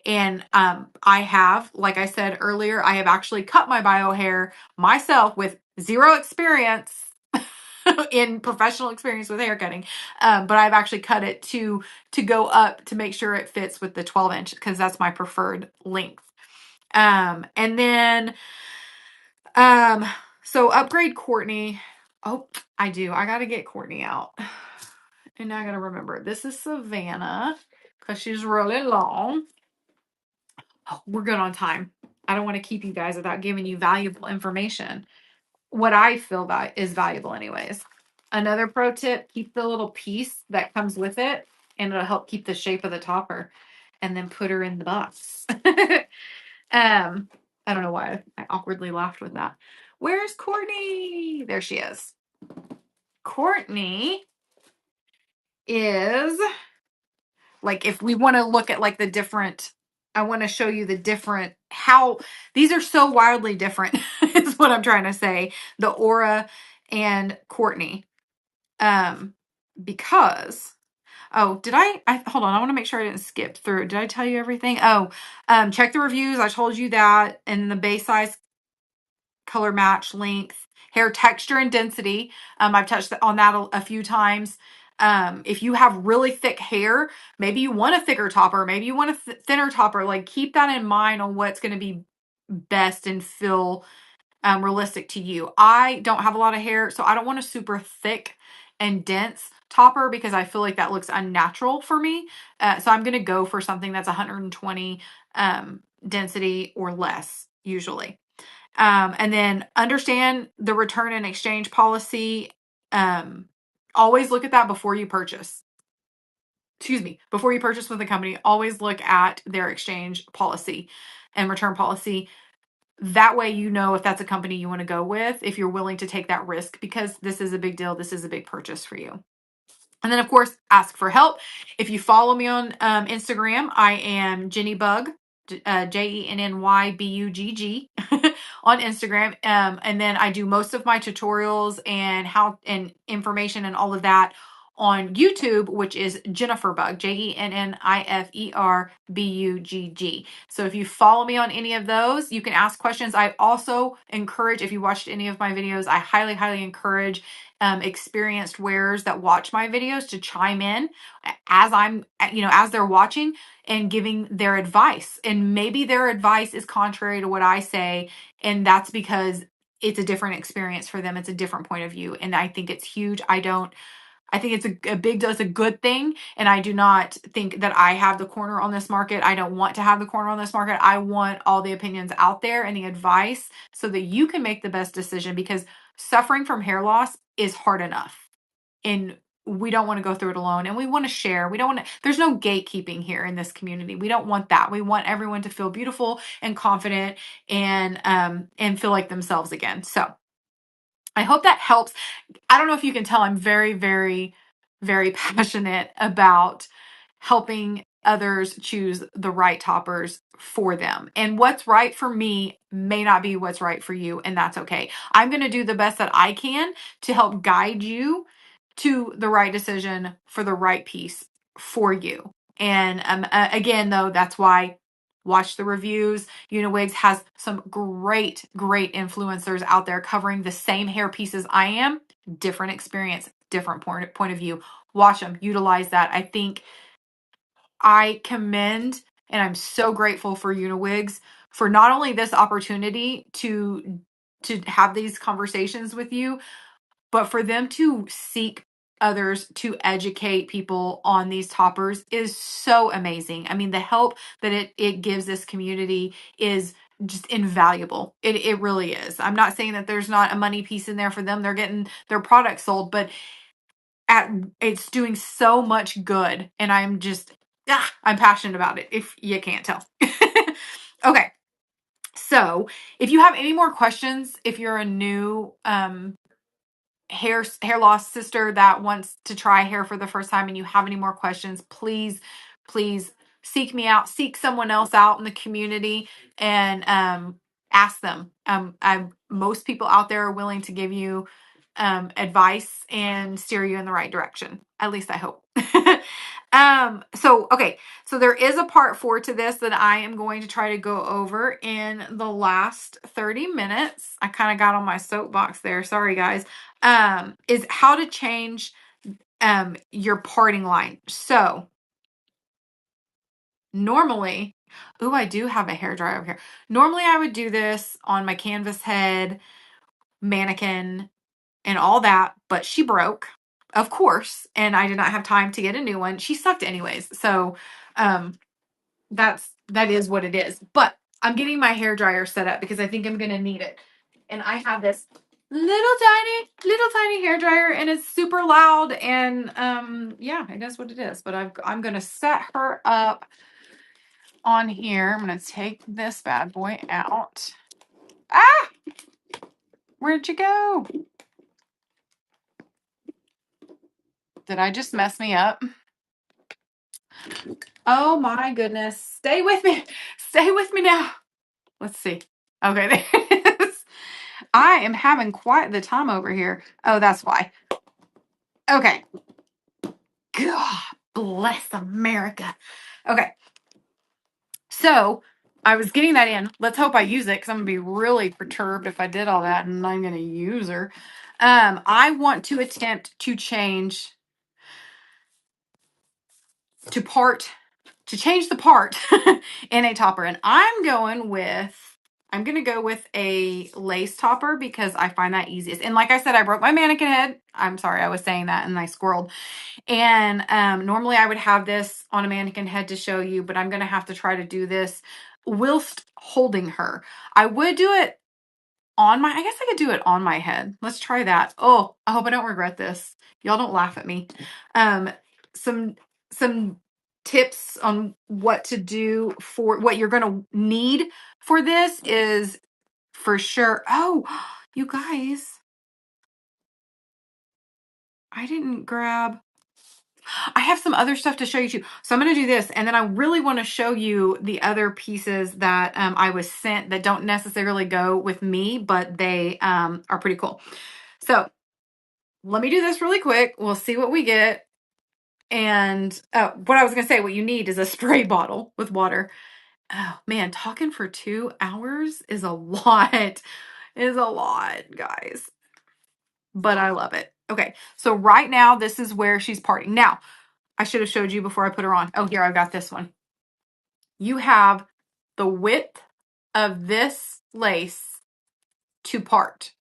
And I have, like I said earlier, I have actually cut my bio hair myself with zero experience in professional experience with hair cutting. But I've actually cut it to go up to make sure it fits with the 12 inch because that's my preferred length. And then so upgrade Courtney. Oh, I do. I got to get Courtney out. And now I got to remember. This is Savannah because she's really long. Oh, we're good on time. I don't want to keep you guys without giving you valuable information. What I feel is valuable anyways. Another pro tip, keep the little piece that comes with it and it'll help keep the shape of the topper and then put her in the box. I don't know why I awkwardly laughed with that. Where's Courtney? There she is. Courtney is like, if we want to look at like the different, I want to show you the different, how these are so wildly different is what I'm trying to say. The Aura and Courtney. Because, oh, did I hold on, I want to make sure I didn't skip through. Did I tell you everything? Oh, check the reviews. I told you that. And the base size, color match, length, hair texture, and density. I've touched on that a few times. If you have really thick hair, maybe you want a thicker topper, maybe you want a thinner topper. Like, keep that in mind on what's going to be best and feel realistic to you. I don't have a lot of hair, so I don't want a super thick and dense topper because I feel like that looks unnatural for me. So I'm going to go for something that's 120 density or less usually. And then understand the return and exchange policy. Always look at that before you purchase. Excuse me, before you purchase with the company, always look at their exchange policy and return policy. That way, you know if that's a company you want to go with, if you're willing to take that risk, because this is a big deal. This is a big purchase for you. And then, of course, ask for help. If you follow me on Instagram, I am Jenny Bug, JennyBugg on Instagram. And then I do most of my tutorials and how and information and all of that on YouTube, which is Jennifer Bug, JenniferBugg. So if you follow me on any of those, you can ask questions. I also encourage, if you watched any of my videos, I highly, highly encourage experienced wearers that watch my videos to chime in as they're watching and giving their advice. And maybe their advice is contrary to what I say, and that's because it's a different experience for them. It's a different point of view, and I think it's huge. I think it's a big deal. It's a good thing. And I do not think that I have the corner on this market. I don't want to have the corner on this market. I want all the opinions out there and the advice so that you can make the best decision, because suffering from hair loss is hard enough. And we don't want to go through it alone. And we want to share. We don't want to, there's no gatekeeping here in this community. We don't want that. We want everyone to feel beautiful and confident and feel like themselves again. So I hope that helps. I don't know if you can tell, I'm very, very, very passionate about helping others choose the right toppers for them. And what's right for me may not be what's right for you, and that's okay. I'm going to do the best that I can to help guide you to the right decision for the right piece for you. And again, though, that's why watch the reviews. UniWigs has some great, great influencers out there covering the same hair pieces I am. Different experience, different point of view. Watch them, utilize that. I think I commend and I'm so grateful for UniWigs for not only this opportunity to have these conversations with you, but for them to seek others to educate people on these toppers is so amazing. I mean, the help that it gives this community is just invaluable. It really is. I'm not saying that there's not a money piece in there for them. They're getting their product sold, but it's doing so much good, and I'm passionate about it, if you can't tell. Okay, so if you have any more questions, if you're a new hair loss sister that wants to try hair for the first time and you have any more questions, please seek me out, seek someone else out in the community, and ask them. Most people out there are willing to give you advice and steer you in the right direction. At least I hope. Okay. So there is a part 4 to this that I am going to try to go over in the last 30 minutes. I kind of got on my soapbox there. Sorry, guys. Is how to change your parting line. So normally, I do have a hair dryer over here. Normally I would do this on my canvas head, mannequin, and all that, but she broke, of course, and I did not have time to get a new one. She sucked anyways. So that is what it is. But I'm getting my hair dryer set up because I think I'm gonna need it. And I have this little tiny hair dryer, and it's super loud, and yeah, it is what it is. But I'm gonna set her up on here. I'm gonna take this bad boy out. Ah, where'd you go? Did I just mess me up? Oh my goodness. Stay with me. Stay with me now. Let's see. Okay, there it is. I am having quite the time over here. Oh, that's why. Okay. God bless America. Okay. So I was getting that in. Let's hope I use it because I'm going to be really perturbed if I did all that and I'm going to use her. I want to attempt to change to change the part in a topper. And I'm going to go with a lace topper because I find that easiest. And like I said, I broke my mannequin head. I'm sorry, I was saying that and I squirreled. And normally I would have this on a mannequin head to show you, but I'm going to have to try to do this whilst holding her. I would do it I guess I could do it on my head. Let's try that. Oh, I hope I don't regret this. Y'all don't laugh at me. Some tips on what to do for what you're going to need for this is for sure. Oh, you guys, I didn't grab. I have some other stuff to show you too. So I'm going to do this. And then I really want to show you the other pieces that I was sent that don't necessarily go with me, but they are pretty cool. So let me do this really quick. We'll see what we get. And what I was going to say, what you need is a spray bottle with water. Oh man, talking for 2 hours is a lot. Is a lot, guys. But I love it. Okay, so right now, this is where she's parting. Now, I should have showed you before I put her on. Oh, here, I've got this one. You have the width of this lace to part.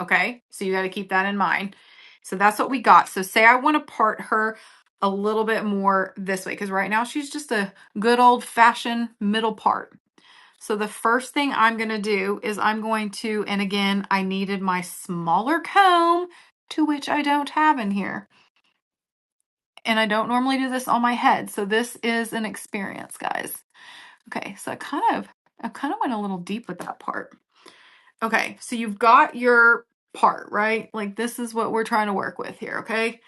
Okay, so you got to keep that in mind. So that's what we got. So say I want to part her a little bit more this way, because right now she's just a good old-fashioned middle part. So the first thing I'm going to do is I'm going to, and again, I needed my smaller comb, to which I don't have in here. And I don't normally do this on my head. So this is an experience, guys. Okay, so I kind of went a little deep with that part. Okay, so you've got your part, right? Like this is what we're trying to work with here, okay?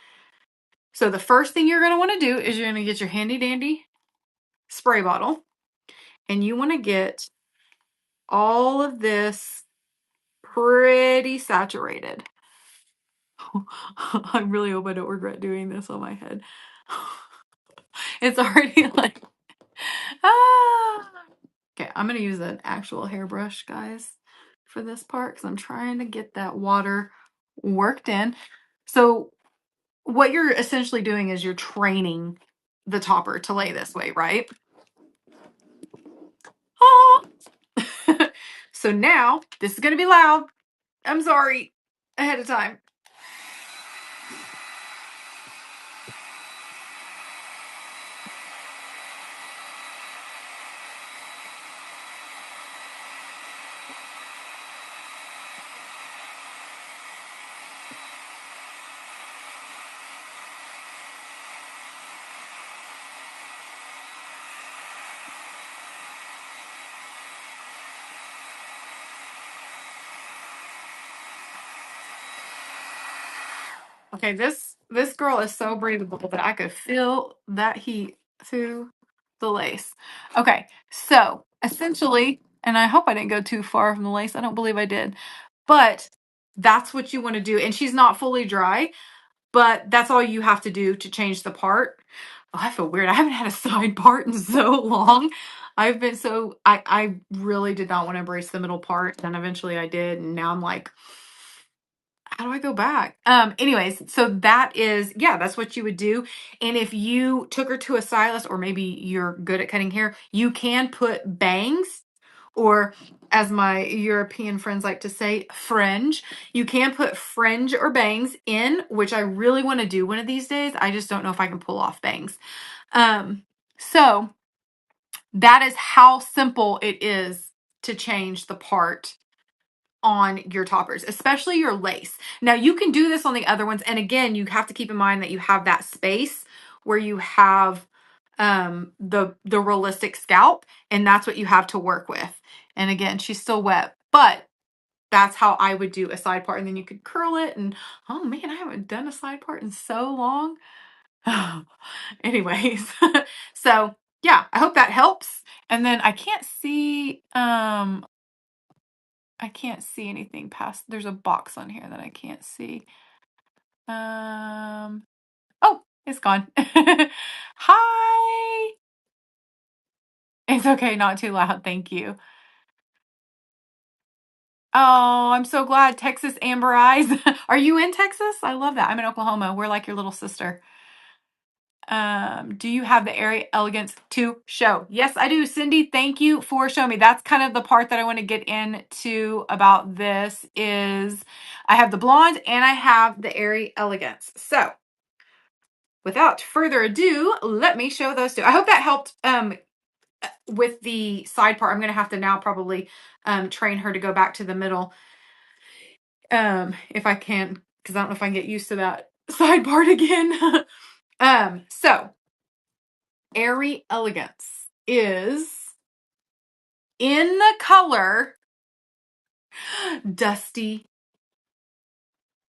So the first thing you're going to want to do is you're going to get your handy dandy spray bottle, and you want to get all of this pretty saturated. I really hope I don't regret doing this on my head. It's already like, ah. Okay, I'm gonna use an actual hairbrush, guys, for this part because I'm trying to get that water worked in. So what you're essentially doing is you're training the topper to lay this way, right? Oh. So now this is gonna be loud. I'm sorry ahead of time. Okay, this girl is so breathable that I could feel that heat through the lace. Okay, so essentially, and I hope I didn't go too far from the lace. I don't believe I did. But that's what you want to do. And she's not fully dry, but that's all you have to do to change the part. Oh, I feel weird. I haven't had a side part in so long. I really did not want to embrace the middle part. Then eventually I did. And now I'm like, how do I go back? Anyways, so that is, yeah, that's what you would do. And if you took her to a stylist, or maybe you're good at cutting hair, you can put bangs, or as my European friends like to say, fringe. You can put fringe or bangs in, which I really want to do one of these days. I just don't know if I can pull off bangs. So that is how simple it is to change the part on your toppers, especially your lace. Now you can do this on the other ones. And again, you have to keep in mind that you have that space where you have the realistic scalp, and that's what you have to work with. And again, she's still wet, but that's how I would do a side part. And then you could curl it, and oh man, I haven't done a side part in so long. Anyways, so yeah, I hope that helps. And then I can't see anything past. There's a box on here that I can't see. Oh, it's gone. Hi. It's okay, not too loud. Thank you. Oh, I'm so glad. Texas Amber Eyes. Are you in Texas? I love that. I'm in Oklahoma. We're like your little sister. Do you have the Airy Elegance to show? Yes, I do. Cindy, thank you for showing me. That's kind of the part that I want to get into about this is I have the blonde and I have the Airy Elegance. So without further ado, let me show those two. I hope that helped with the side part. I'm going to have to now probably train her to go back to the middle if I can, because I don't know if I can get used to that side part again. So Airy Elegance is in the color Dusty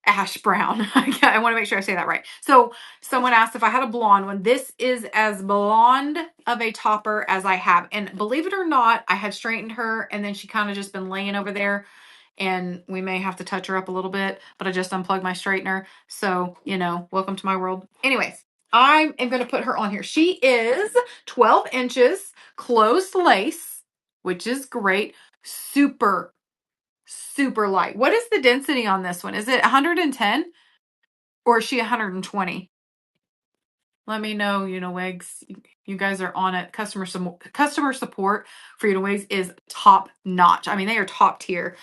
Ash Brown. I want to make sure I say that right. So someone asked if I had a blonde one. This is as blonde of a topper as I have. And believe it or not, I had straightened her and then she kind of just been laying over there, and we may have to touch her up a little bit, but I just unplugged my straightener. So, welcome to my world. Anyways, I am going to put her on here. She is 12 inches closed lace, which is great. Super, super light. What is the density on this one? Is it 110 or is she 120? Let me know, UniWigs. You guys are on it. Customer support for UniWigs is top notch. I mean, they are top tier.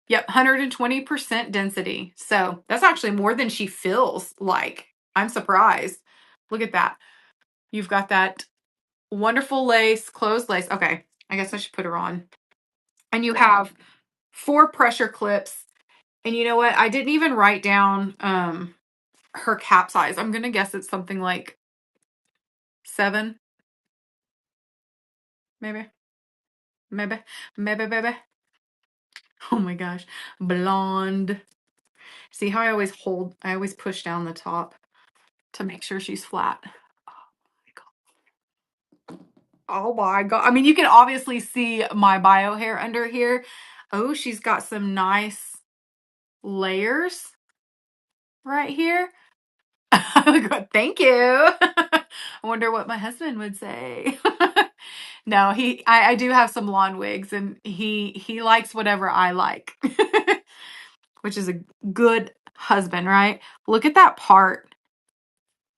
Yep, 120% density. So that's actually more than she feels like. I'm surprised. Look at that. You've got that wonderful lace, closed lace. Okay, I guess I should put her on. And you have 4 pressure clips. And you know what? I didn't even write down her cap size. I'm going to guess it's something like 7. Maybe. Maybe. Maybe, baby. Oh my gosh. Blonde. See how I always push down the top to make sure she's flat. Oh my God. Oh my God. I mean, you can obviously see my bio hair under here. Oh, she's got some nice layers right here. Thank you. I wonder what my husband would say. No, I do have some blonde wigs and he likes whatever I like. Which is a good husband, right? Look at that part.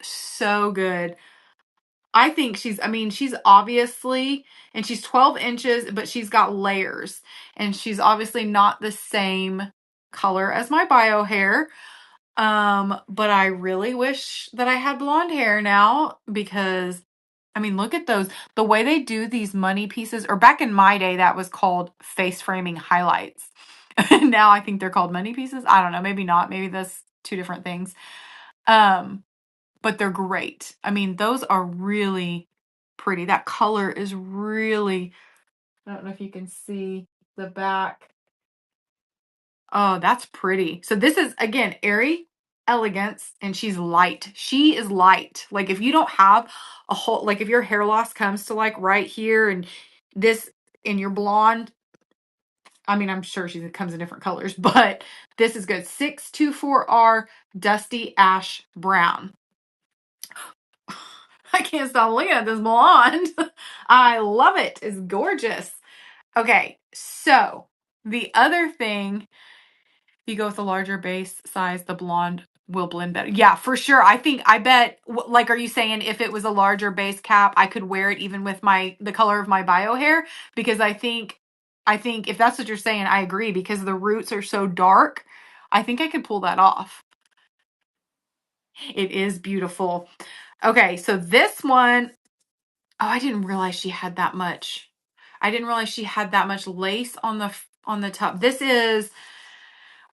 So good. I think she's obviously, and she's 12 inches, but she's got layers. And she's obviously not the same color as my bio hair. But I really wish that I had blonde hair now because, I mean, look at those. The way they do these money pieces, or back in my day, that was called face framing highlights. Now I think they're called money pieces. I don't know. Maybe not. Maybe that's two different things. Um, but they're great. I mean, those are really pretty. That color is really, I don't know if you can see the back. Oh, that's pretty. So this is again airy elegance and she's light. She is light. Like if you don't have a whole like if your hair loss comes to like right here and this and you're blonde, I mean, I'm sure she comes in different colors, but this is good. 624R Dusty Ash Brown. I can't stop looking at this blonde. I love it. It's gorgeous. Okay, so the other thing, if you go with a larger base size, the blonde will blend better. Yeah, for sure. I bet, like, are you saying if it was a larger base cap, I could wear it even with the color of my bio hair? Because I think if that's what you're saying, I agree because the roots are so dark. I think I could pull that off. It is beautiful. Okay, so this one, oh, I didn't realize she had that much. I didn't realize she had that much lace on the top. This is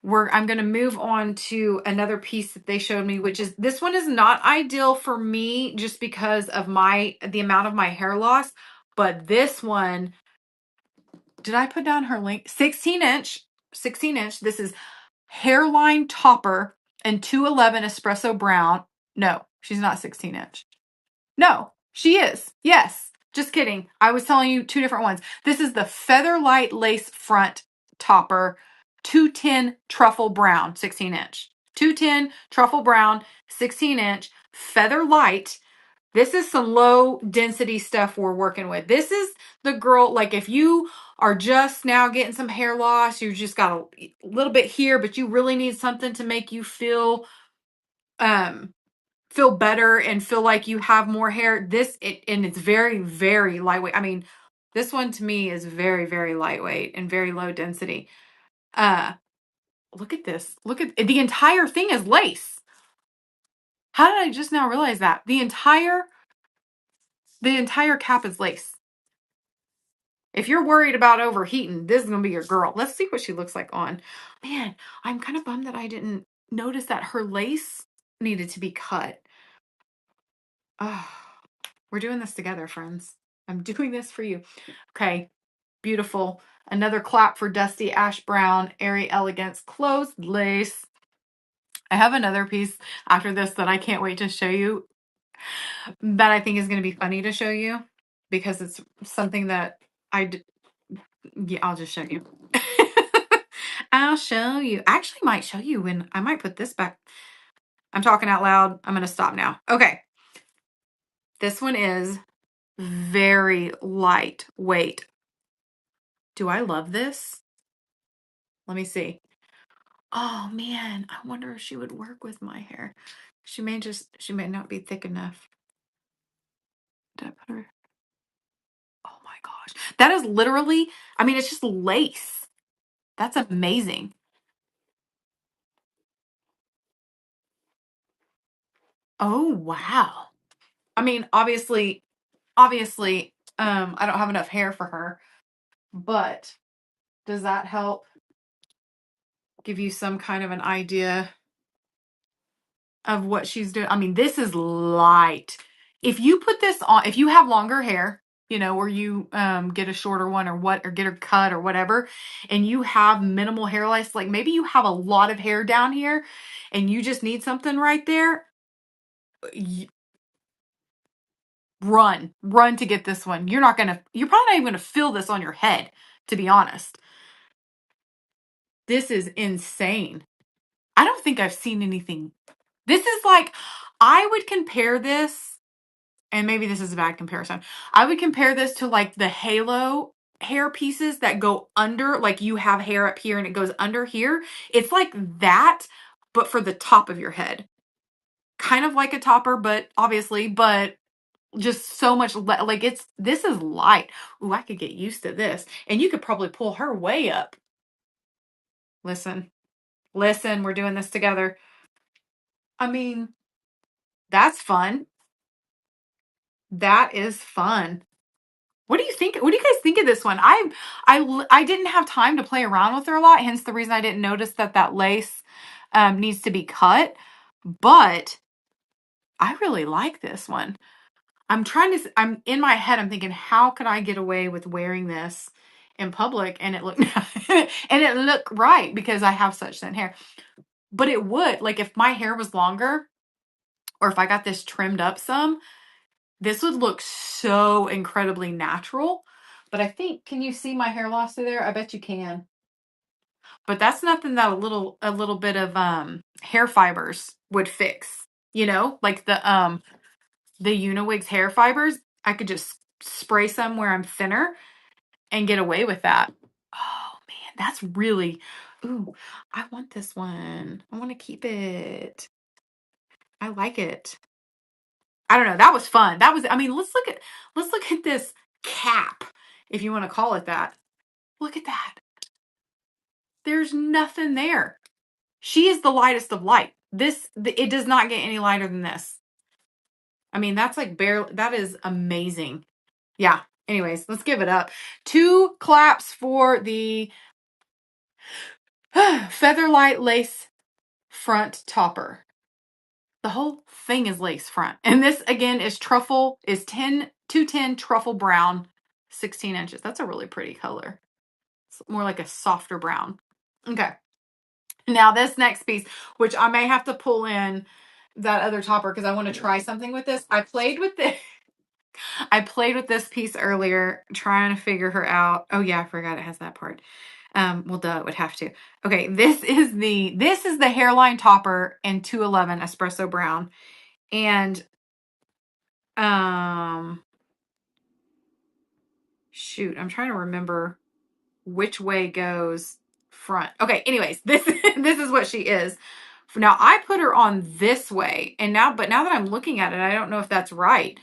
where I'm going to move on to another piece that they showed me, which is this one is not ideal for me just because of the amount of my hair loss. But this one, did I put down her link? 16 inch. This is hairline topper and 211 espresso brown. No, she's not 16 inch. No, she is. Yes. Just kidding. I was telling you two different ones. This is the Feather Light Lace Front Topper 210 Truffle Brown 16 inch. 210 Truffle Brown 16 inch Feather Light. This is some low density stuff we're working with. This is the girl, like if you are just now getting some hair loss, you just got a little bit here, but you really need something to make you feel better and feel like you have more hair. And it's very, very lightweight. I mean, this one to me is very, very lightweight and very low density. Uh, Look at this. Look at the entire thing is lace. How did I just now realize that? The entire cap is lace. If you're worried about overheating, this is gonna be your girl. Let's see what she looks like on. Man, I'm kind of bummed that I didn't notice that her lace needed to be cut. Oh, we're doing this together, friends. I'm doing this for you. Okay, beautiful. Another clap for Dusty Ash Brown, Airy Elegance Closed Lace. I have another piece after this that I can't wait to show you that I think is going to be funny to show you because it's something that yeah, I'll just show you. I'll show you. I actually might show you when I might put this back. I'm talking out loud. I'm going to stop now. Okay. This one is very lightweight. Do I love this? Let me see. Oh man, I wonder if she would work with my hair. She may not be thick enough. Did I put her? Oh my gosh. That is literally, I mean, it's just lace. That's amazing. Oh wow. I mean, obviously, I don't have enough hair for her, but does that help give you some kind of an idea of what she's doing? I mean, this is light. If you put this on, if you have longer hair, or you get a shorter one or get her cut or whatever, and you have minimal hair loss, like maybe you have a lot of hair down here and you just need something right there. run to get this one. You're probably not even gonna feel this on your head, to be honest. This is insane. I don't think I've seen anything. This is like, I would compare this, and maybe this is a bad comparison. I would compare this to like the halo hair pieces that go under, like you have hair up here and it goes under here. It's like that, but for the top of your head. Kind of like a topper, but obviously, but just so much like this is light. Ooh, I could get used to this. And you could probably pull her way up. Listen, we're doing this together. I mean, that's fun. That is fun. What do you think? What do you guys think of this one? I didn't have time to play around with her a lot, hence the reason I didn't notice that lace needs to be cut. But I really like this one. I'm in my head, I'm thinking, how could I get away with wearing this in public and it look right because I have such thin hair. But it would, like if my hair was longer or if I got this trimmed up some, this would look so incredibly natural. But I think, can you see my hair loss through there? I bet you can. But that's nothing that a little bit of hair fibers would fix. You know, like the UniWigs hair fibers. I could just spray some where I'm thinner and get away with that. Oh man, that's really, ooh, I want this one. I want to keep it. I like it. I don't know. That was fun. That was, I mean, let's look at this cap, if you want to call it that. Look at that. There's nothing there. She is the lightest of light. It does not get any lighter than this. I mean, that's like barely, that is amazing. Yeah. Anyways, let's give it up. 2 claps for the Featherlight lace front topper. The whole thing is lace front. And this again is 210 truffle brown, 16 inches. That's a really pretty color. It's more like a softer brown. Okay. Now this next piece, which I may have to pull in that other topper because I want to try something with this. I played with this piece earlier, trying to figure her out. Oh yeah, I forgot it has that part. Well, duh, it would have to. Okay, this is the hairline topper in 211 espresso brown, and shoot, I'm trying to remember which way goes front. Okay, anyways, this this is what she is. Now I put her on this way, and now that I'm looking at it, I don't know if that's right.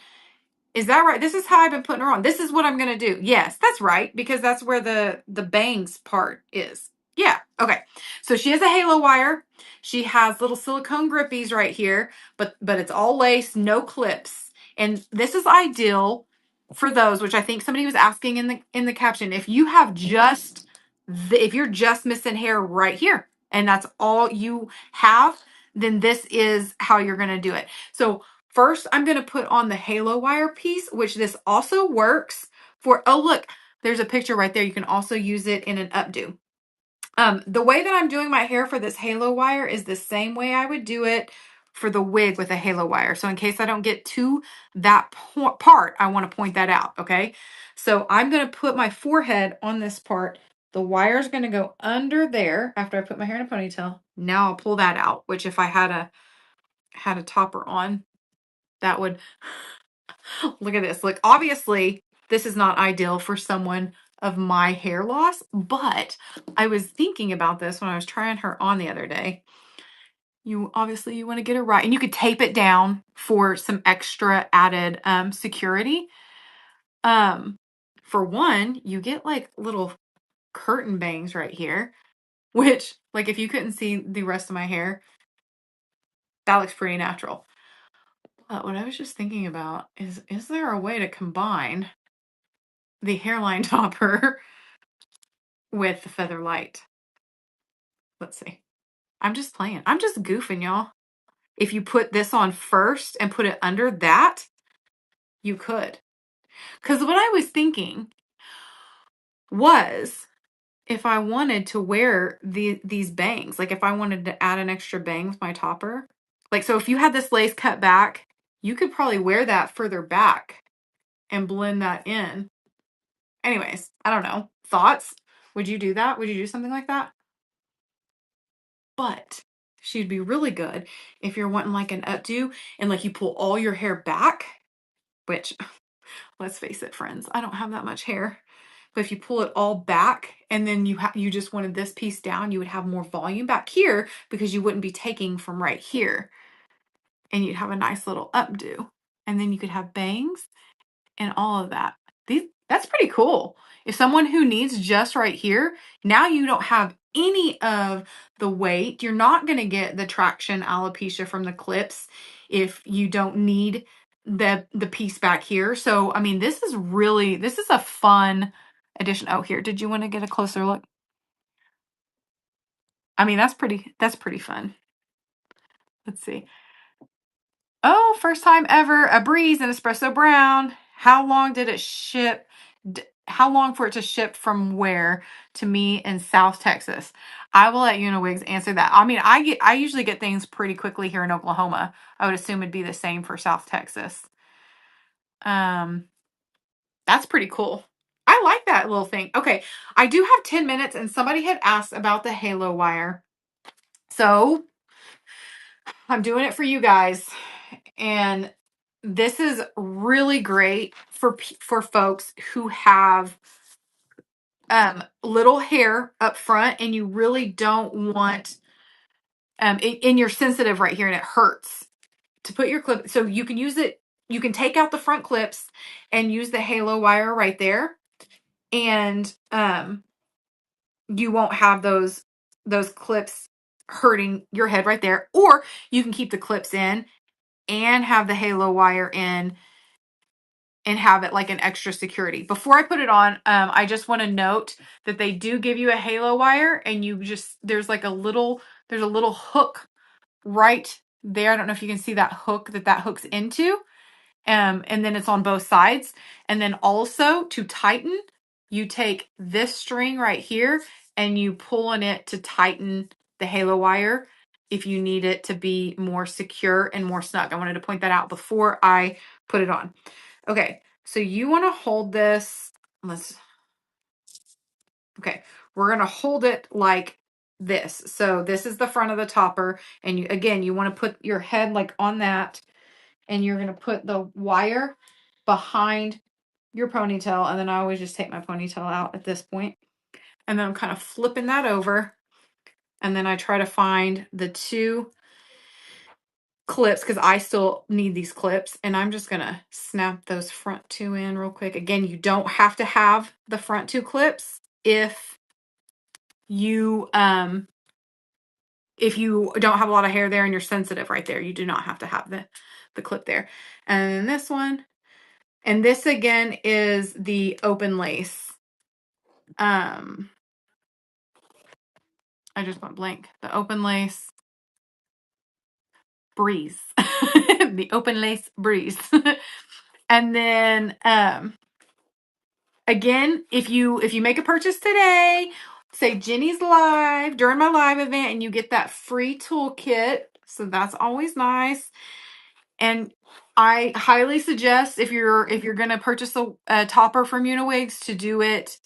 Is that right? This is how I've been putting her on. This is what I'm going to do. Yes, that's right, because that's where the bangs part is. Yeah. Okay. So she has a halo wire. She has little silicone grippies right here, but it's all lace, no clips. And this is ideal for those, which I think somebody was asking in the caption. If you have if you're just missing hair right here and that's all you have, then this is how you're going to do it. So first, I'm going to put on the halo wire piece, which this also works for. Oh, look, there's a picture right there. You can also use it in an updo. The way that I'm doing my hair for this halo wire is the same way I would do it for the wig with a halo wire. So in case I don't get to that part, I want to point that out, okay? So I'm going to put my forehead on this part. The wire is going to go under there after I put my hair in a ponytail. Now I'll pull that out, which if I had a topper on, that would look at this. Look, obviously, this is not ideal for someone of my hair loss, but I was thinking about this when I was trying her on the other day. You want to get it right, and you could tape it down for some extra added security. For one, you get like little curtain bangs right here, which, like, if you couldn't see the rest of my hair, that looks pretty natural. But what I was just thinking about is there a way to combine the hairline topper with the feather light? Let's see. I'm just playing. I'm just goofing, y'all. If you put this on first and put it under that, you could. Because what I was thinking was if I wanted to wear these bangs, like if I wanted to add an extra bang with my topper, like, so if you had this lace cut back, you could probably wear that further back and blend that in. Anyways, I don't know. Thoughts? Would you do that? Would you do something like that? But she'd be really good if you're wanting like an updo and like you pull all your hair back, which let's face it, friends, I don't have that much hair. But if you pull it all back and then you just wanted this piece down, you would have more volume back here because you wouldn't be taking from right here. And you'd have a nice little updo. And then you could have bangs and all of that. That's pretty cool. If someone who needs just right here, now you don't have any of the weight. You're not going to get the traction alopecia from the clips if you don't need the piece back here. So, I mean, this is a fun addition. Oh, here, did you want to get a closer look? I mean, that's pretty fun. Let's see. Oh, first time ever, a breeze and espresso brown. How long did it ship? How long for it to ship from where to me in South Texas? I will let UniWigs answer that. I mean, I usually get things pretty quickly here in Oklahoma. I would assume it'd be the same for South Texas. That's pretty cool. I like that little thing. Okay, I do have 10 minutes and somebody had asked about the halo wire. So I'm doing it for you guys. And this is really great for folks who have little hair up front and you really don't want and you're sensitive right here and it hurts to put your clip. So you can use it. You can take out the front clips and use the halo wire right there, and you won't have those clips hurting your head right there. Or you can keep the clips in and have the halo wire in and have it like an extra security. Before I put it on, I just want to note that they do give you a halo wire and there's a little hook right there. I don't know if you can see that hook that hooks into. And then it's on both sides. And then also to tighten, you take this string right here and you pull on it to tighten the halo wire if you need it to be more secure and more snug. I wanted to point that out before I put it on. Okay, so you want to hold this. Okay, we're going to hold it like this. So this is the front of the topper. And you want to put your head like on that. And you're going to put the wire behind your ponytail. And then I always just take my ponytail out at this point. And then I'm kind of flipping that over. And then I try to find the two clips because I still need these clips. And I'm just going to snap those front two in real quick. Again, you don't have to have the front two clips if you don't have a lot of hair there and you're sensitive right there. You do not have to have the clip there. And then this one. And this again is the open lace. I just went blank. The open lace breeze. The open lace breeze. And then again, if you make a purchase today, say Jenny's live during my live event, and you get that free toolkit. So that's always nice. And I highly suggest if you're gonna purchase a topper from UniWigs to do it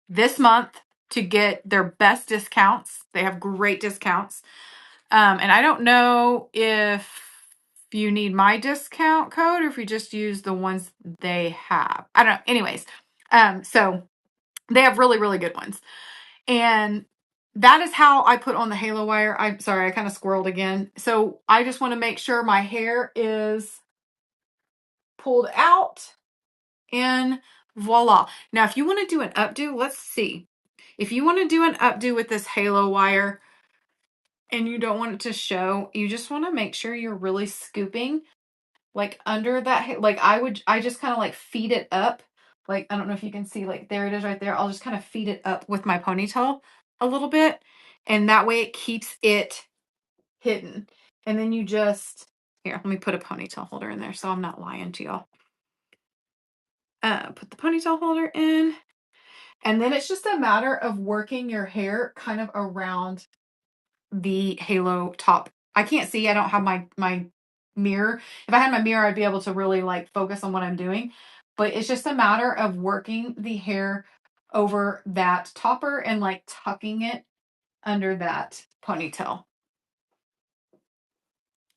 this month to get their best discounts. They have great discounts. And I don't know if you need my discount code or if you just use the ones they have. I don't know. Anyways, so they have really, really good ones. And that is how I put on the halo wire. I'm sorry, I kind of squirreled again. So I just want to make sure my hair is pulled out and voila. Now, if you want to do an updo, let's see. If you want to do an updo with this halo wire and you don't want it to show, you just want to make sure you're really scooping like under that. Like I just kind of like feed it up. Like, I don't know if you can see, like there it is right there. I'll just kind of feed it up with my ponytail a little bit. And that way it keeps it hidden. And then you just, here, let me put a ponytail holder in there so I'm not lying to y'all. Put the ponytail holder in. And then it's just a matter of working your hair kind of around the halo top. I can't see. I don't have my mirror. If I had my mirror, I'd be able to really like focus on what I'm doing. but it's just a matter of working the hair over that topper and like tucking it under that ponytail.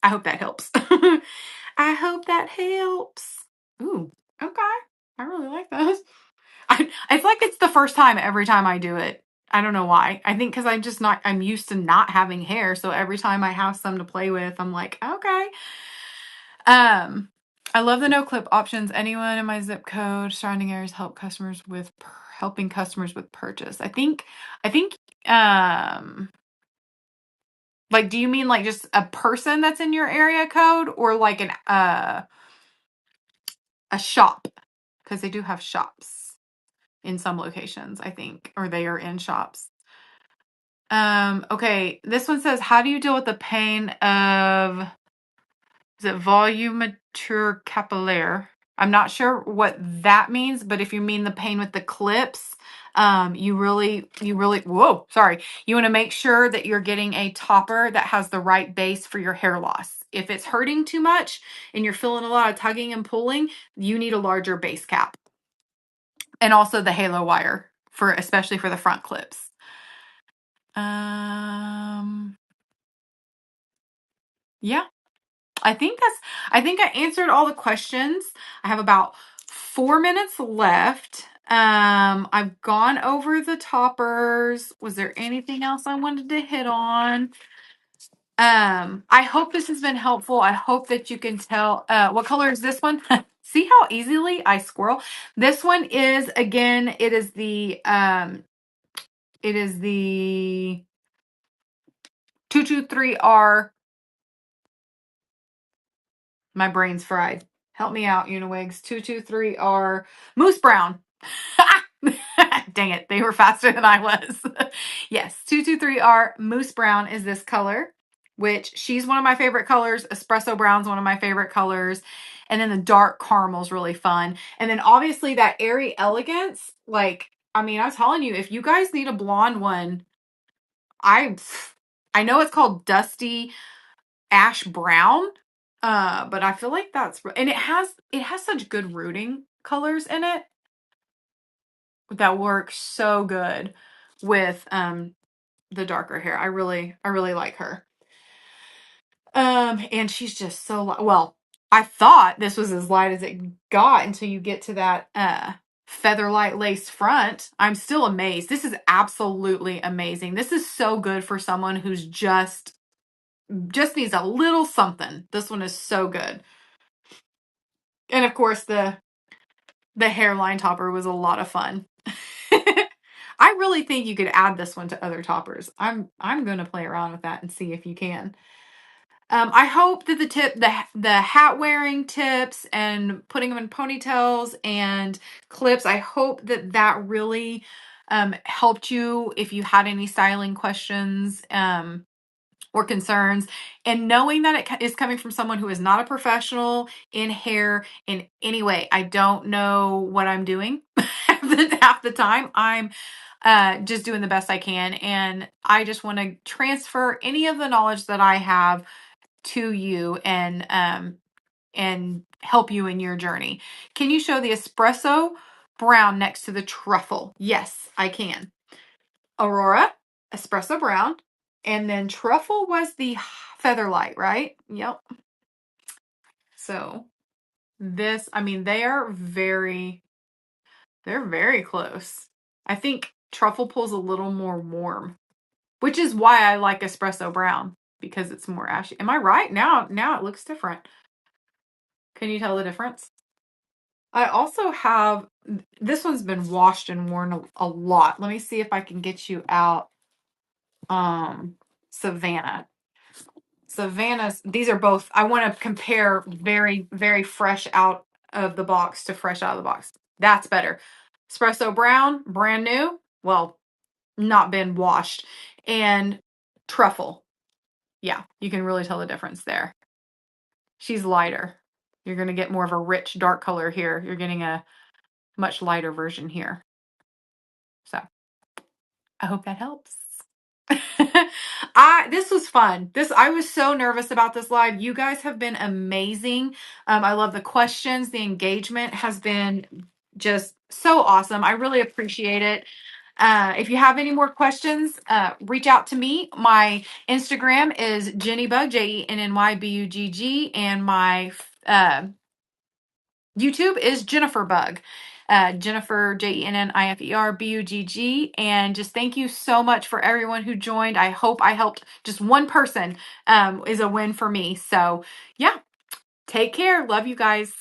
I hope that helps. I hope that helps. Ooh, okay. I really like this. It's like it's the first time every time I do it. I don't know why. I think because I'm used to not having hair. So every time I have some to play with, I'm like, okay. I love the no clip options. Anyone in my zip code surrounding areas helping customers with purchase. I think, um, like, do you mean like just a person that's in your area code or like a shop? Because they do have shops in some locations, I think, or they are in shops. Okay, this one says, how do you deal with the pain of, is it volumature capillaire? I'm not sure what that means, but if you mean the pain with the clips, you really, whoa, sorry. You want to make sure that you're getting a topper that has the right base for your hair loss. If it's hurting too much and you're feeling a lot of tugging and pulling, you need a larger base cap. And also the halo wire especially for the front clips. Yeah. I think I answered all the questions. I have about 4 minutes left. I've gone over the toppers. Was there anything else I wanted to hit on? I hope this has been helpful. I hope that you can tell, what color is this one? See how easily I squirrel? This one is, again, it is the 223R. My brain's fried. Help me out, UniWigs. 223R Moose Brown. Dang it, they were faster than I was. Yes, 223R Moose Brown is this color, which she's one of my favorite colors. Espresso Brown's one of my favorite colors. And then the dark caramel's really fun. And then obviously that Airy Elegance, like, I mean, I'm telling you, if you guys need a blonde one, I know it's called Dusty Ash Brown, but I feel like and it has such good rooting colors in it that work so good with the darker hair. I really like her. And she's just so well, I thought this was as light as it got until you get to that feather light lace front. I'm still amazed. This is absolutely amazing. This is so good for someone who's just needs a little something. This one is so good. And of course the hairline topper was a lot of fun. I really think you could add this one to other toppers. I'm going to play around with that and see if you can. I hope that the hat wearing tips and putting them in ponytails and clips, I hope that really helped you if you had any styling questions or concerns, and knowing that it is coming from someone who is not a professional in hair in any way. I don't know what I'm doing half the time. I'm just doing the best I can, and I just want to transfer any of the knowledge that I have to you and help you in your journey. Can you show the espresso brown next to the truffle? Yes, I can. Aurora, espresso brown, and then truffle was the featherlight, right? Yep. So this, I mean, they're very close. I think truffle pulls a little more warm, which is why I like espresso brown, because it's more ashy. Am I right? Now it looks different. Can you tell the difference? I also have, this one's been washed and worn a lot. Let me see if I can get you out Savannah. Savannah's, these are both, I want to compare very, very fresh out of the box to fresh out of the box. That's better. Espresso brown, brand new. Well, not been washed. And truffle. Yeah, you can really tell the difference there. She's lighter. You're going to get more of a rich, dark color here. You're getting a much lighter version here. So I hope that helps. This was fun. I was so nervous about this live. You guys have been amazing. I love the questions. The engagement has been just so awesome. I really appreciate it. If you have any more questions, reach out to me. My Instagram is JennyBug, JennyBugg, and my YouTube is Jennifer Bug. Jennifer, JenniferBugg. And just thank you so much for everyone who joined. I hope I helped just one person, is a win for me. So, yeah, take care. Love you guys.